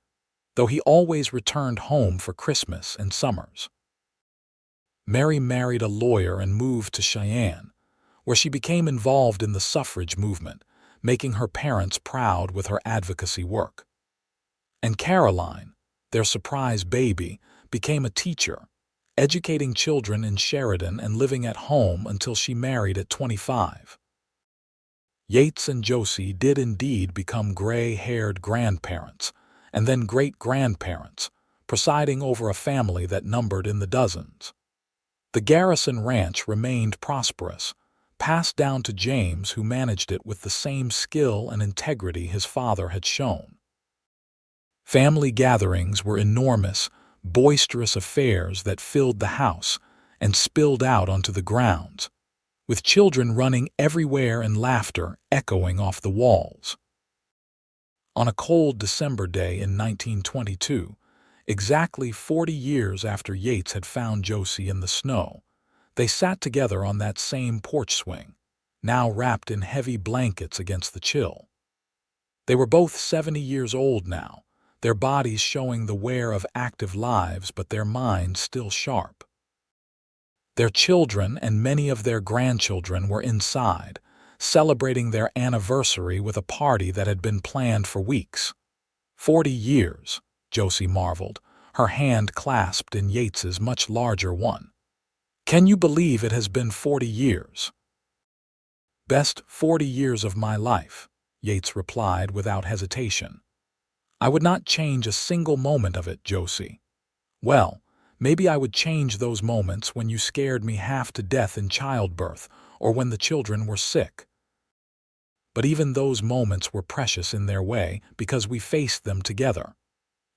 though he always returned home for Christmas and summers. Mary married a lawyer and moved to Cheyenne, where she became involved in the suffrage movement, making her parents proud with her advocacy work. And Caroline, their surprise baby, became a teacher, educating children in Sheridan and living at home until she married at 25. Yates and Josie did indeed become gray-haired grandparents, and then great-grandparents, presiding over a family that numbered in the dozens. The Garrison Ranch remained prosperous, passed down to James, who managed it with the same skill and integrity his father had shown. Family gatherings were enormous, boisterous affairs that filled the house and spilled out onto the grounds, with children running everywhere and laughter echoing off the walls. On a cold December day in 1922, exactly 40 years after Yates had found Josie in the snow, they sat together on that same porch swing, now wrapped in heavy blankets against the chill. They were both 70 years old now, their bodies showing the wear of active lives but their minds still sharp. Their children and many of their grandchildren were inside, celebrating their anniversary with a party that had been planned for weeks. 40 years, Josie marveled, her hand clasped in Yates's much larger one. Can you believe it has been 40 years? Best 40 years of my life, Yates replied without hesitation. I would not change a single moment of it, Josie. Well, maybe I would change those moments when you scared me half to death in childbirth or when the children were sick. But even those moments were precious in their way because we faced them together.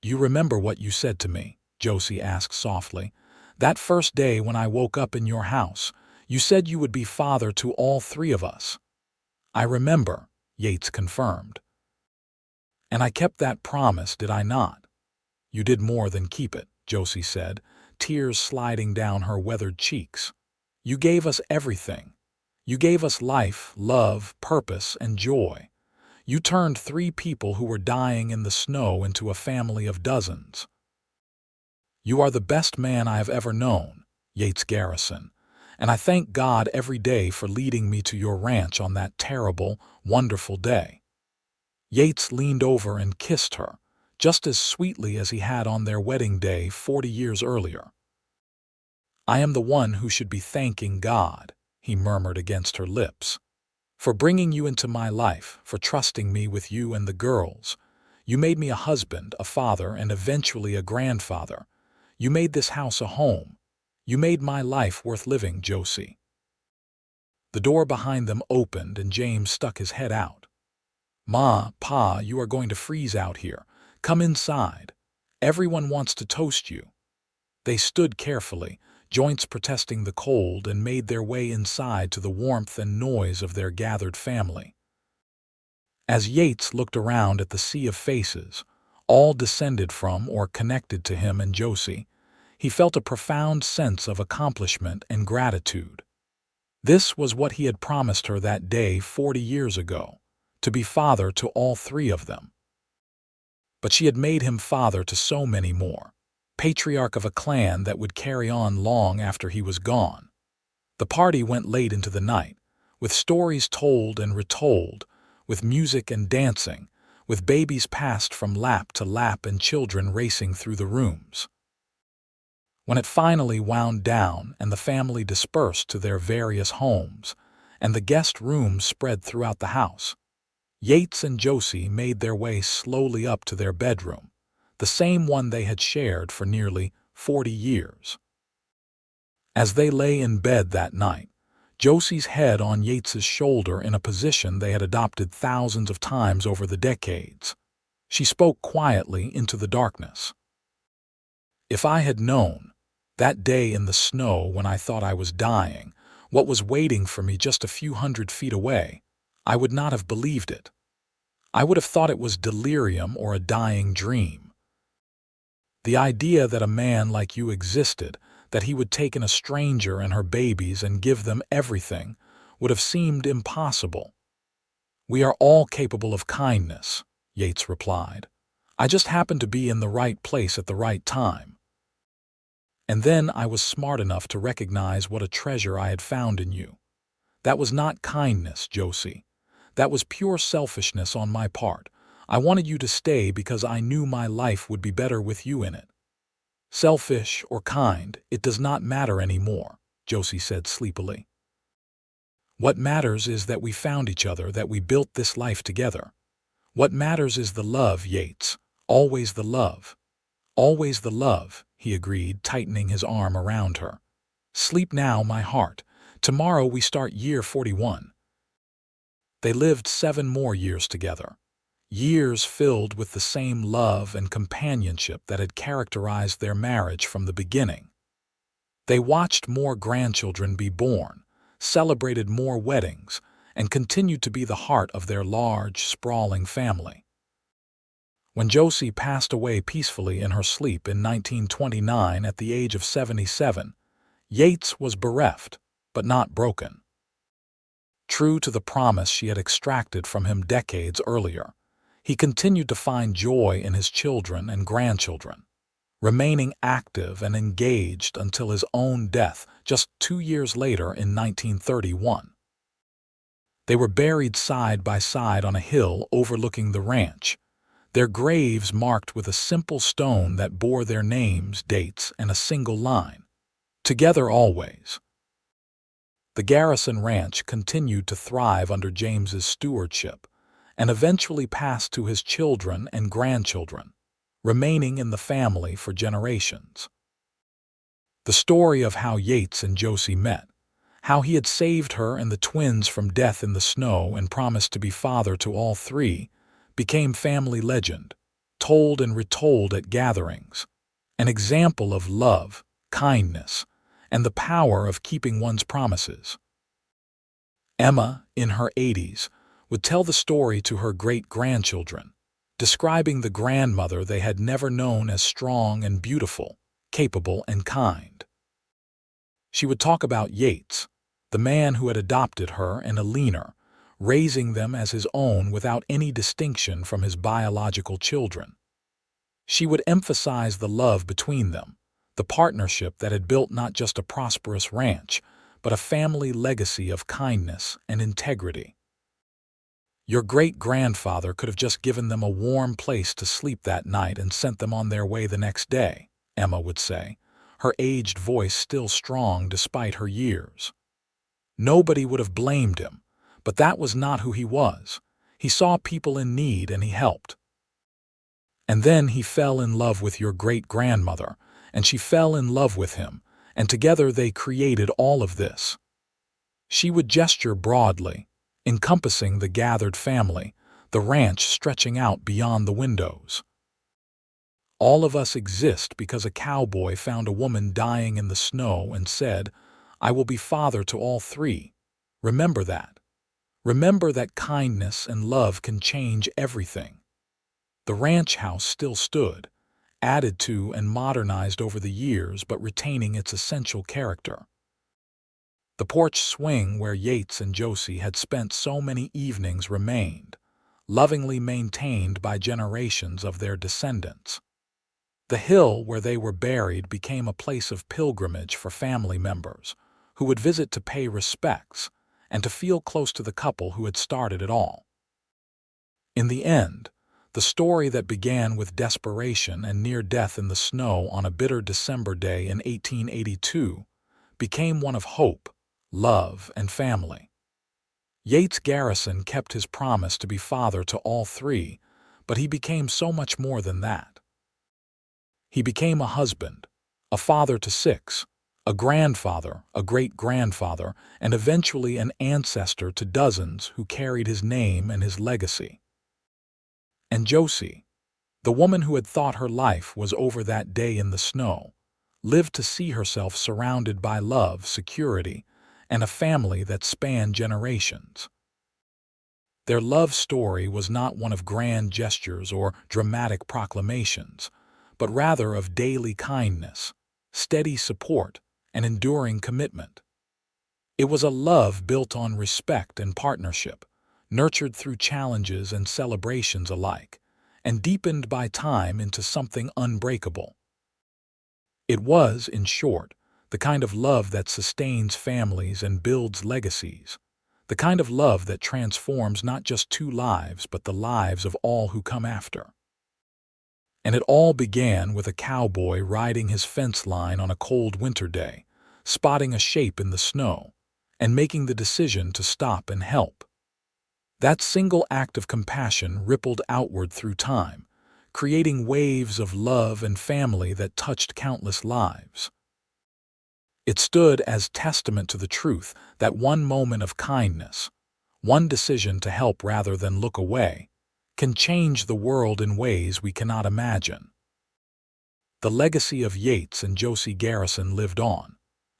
You remember what you said to me, Josie asked softly. That first day when I woke up in your house, you said you would be father to all three of us. I remember, Yates confirmed. And I kept that promise, did I not? You did more than keep it, Josie said, tears sliding down her weathered cheeks. You gave us everything. You gave us life, love, purpose, and joy. You turned 3 people who were dying in the snow into a family of dozens. You are the best man I have ever known, Yates Garrison, and I thank God every day for leading me to your ranch on that terrible, wonderful day. Yates leaned over and kissed her, just as sweetly as he had on their wedding day 40 years earlier. I am the one who should be thanking God, he murmured against her lips. For bringing you into my life, for trusting me with you and the girls. You made me a husband, a father, and eventually a grandfather. You made this house a home. You made my life worth living, Josie. The door behind them opened and James stuck his head out. Ma, Pa, you are going to freeze out here. Come inside. Everyone wants to toast you. They stood carefully, joints protesting the cold, and made their way inside to the warmth and noise of their gathered family. As Yates looked around at the sea of faces, all descended from or connected to him and Josie, he felt a profound sense of accomplishment and gratitude. This was what he had promised her that day 40 years ago, to be father to all 3 of them. But she had made him father to so many more, patriarch of a clan that would carry on long after he was gone. The party went late into the night, with stories told and retold, with music and dancing, with babies passed from lap to lap and children racing through the rooms. When it finally wound down and the family dispersed to their various homes, and the guest rooms spread throughout the house, Yates and Josie made their way slowly up to their bedroom, the same one they had shared for nearly 40 years. As they lay in bed that night, Josie's head on Yates's shoulder in a position they had adopted thousands of times over the decades, she spoke quietly into the darkness. If I had known, that day in the snow when I thought I was dying, what was waiting for me just a few hundred feet away, I would not have believed it. I would have thought it was delirium or a dying dream. The idea that a man like you existed, that he would take in a stranger and her babies and give them everything, would have seemed impossible. We are all capable of kindness, Yates replied. I just happened to be in the right place at the right time. And then I was smart enough to recognize what a treasure I had found in you. That was not kindness, Josie. That was pure selfishness on my part. I wanted you to stay because I knew my life would be better with you in it. Selfish or kind, it does not matter anymore, Josie said sleepily. What matters is that we found each other, that we built this life together. What matters is the love, Yates. Always the love. Always the love, he agreed, tightening his arm around her. Sleep now, my heart. Tomorrow we start year 41. They lived 7 more years together. Years filled with the same love and companionship that had characterized their marriage from the beginning. They watched more grandchildren be born, celebrated more weddings, and continued to be the heart of their large, sprawling family. When Josie passed away peacefully in her sleep in 1929 at the age of 77, Yates was bereft, but not broken. True to the promise she had extracted from him decades earlier, He continued to find joy in his children and grandchildren, remaining active and engaged until his own death just 2 years later in 1931. They were buried side by side on a hill overlooking the ranch, their graves marked with a simple stone that bore their names, dates, and a single line, "Together always." The Garrison Ranch continued to thrive under James's stewardship and eventually passed to his children and grandchildren, remaining in the family for generations. The story of how Yates and Josie met, how he had saved her and the twins from death in the snow and promised to be father to all three, became family legend, told and retold at gatherings, an example of love, kindness, and the power of keeping one's promises. Emma, in her 80s, would tell the story to her great-grandchildren, describing the grandmother they had never known as strong and beautiful, capable and kind. She would talk about Yates, the man who had adopted her and Alina, raising them as his own without any distinction from his biological children. She would emphasize the love between them, the partnership that had built not just a prosperous ranch, but a family legacy of kindness and integrity. "Your great-grandfather could have just given them a warm place to sleep that night and sent them on their way the next day," Emma would say, her aged voice still strong despite her years. Nobody would have blamed him, but that was not who he was. He saw people in need and he helped. And then he fell in love with your great-grandmother, and she fell in love with him, and together they created all of this. She would gesture broadly, encompassing the gathered family, the ranch stretching out beyond the windows. "All of us exist because a cowboy found a woman dying in the snow and said, 'I will be father to all three.' Remember that. Remember that kindness and love can change everything." The ranch house still stood, added to and modernized over the years but retaining its essential character. The porch swing where Yates and Josie had spent so many evenings remained, lovingly maintained by generations of their descendants. The hill where they were buried became a place of pilgrimage for family members, who would visit to pay respects and to feel close to the couple who had started it all. In the end, the story that began with desperation and near death in the snow on a bitter December day in 1882 became one of hope, love, and family. Yates Garrison kept his promise to be father to all three, but he became so much more than that. He became a husband, a father to six, a grandfather, a great-grandfather, and eventually an ancestor to dozens who carried his name and his legacy. And Josie, the woman who had thought her life was over that day in the snow, lived to see herself surrounded by love, security, and a family that spanned generations. Their love story was not one of grand gestures or dramatic proclamations, but rather of daily kindness, steady support, and enduring commitment. It was a love built on respect and partnership, nurtured through challenges and celebrations alike, and deepened by time into something unbreakable. It was, in short, the kind of love that sustains families and builds legacies, the kind of love that transforms not just two lives but the lives of all who come after. And it all began with a cowboy riding his fence line on a cold winter day, spotting a shape in the snow, and making the decision to stop and help. That single act of compassion rippled outward through time, creating waves of love and family that touched countless lives. It stood as testament to the truth that one moment of kindness, one decision to help rather than look away, can change the world in ways we cannot imagine. The legacy of Yates and Josie Garrison lived on,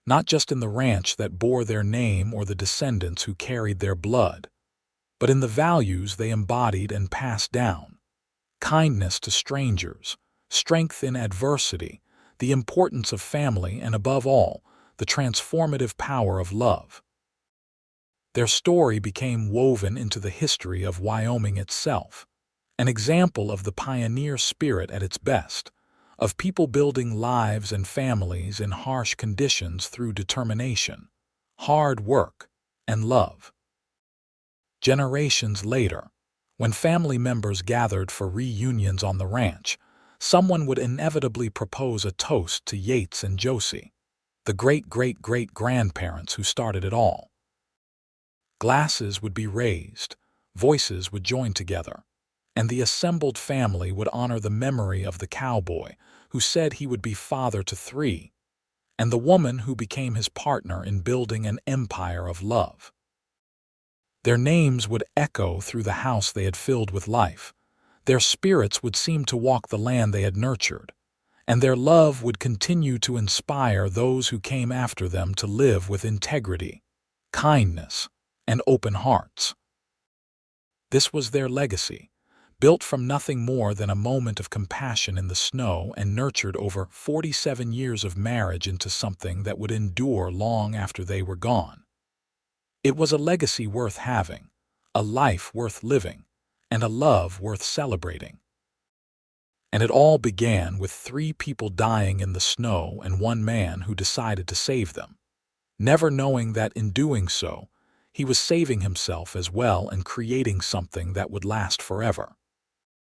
not just in the ranch that bore their name or the descendants who carried their blood, but in the values they embodied and passed down: kindness to strangers, strength in adversity, the importance of family, and above all, the transformative power of love. Their story became woven into the history of Wyoming itself, An example of the pioneer spirit at its best, of people building lives and families in harsh conditions through determination, hard work, and love. Generations later, when family members gathered for reunions on the ranch, someone would inevitably propose a toast to Yates and Josie, the great-great-great-grandparents who started it all. Glasses would be raised, voices would join together, and the assembled family would honor the memory of the cowboy who said he would be father to 3, and the woman who became his partner in building an empire of love. Their names would echo through the house they had filled with life. Their spirits would seem to walk the land they had nurtured, and their love would continue to inspire those who came after them to live with integrity, kindness, and open hearts. This was their legacy, built from nothing more than a moment of compassion in the snow and nurtured over 47 years of marriage into something that would endure long after they were gone. It was a legacy worth having, a life worth living, and a love worth celebrating. And it all began with 3 people dying in the snow and 1 man who decided to save them, never knowing that in doing so, he was saving himself as well and creating something that would last forever.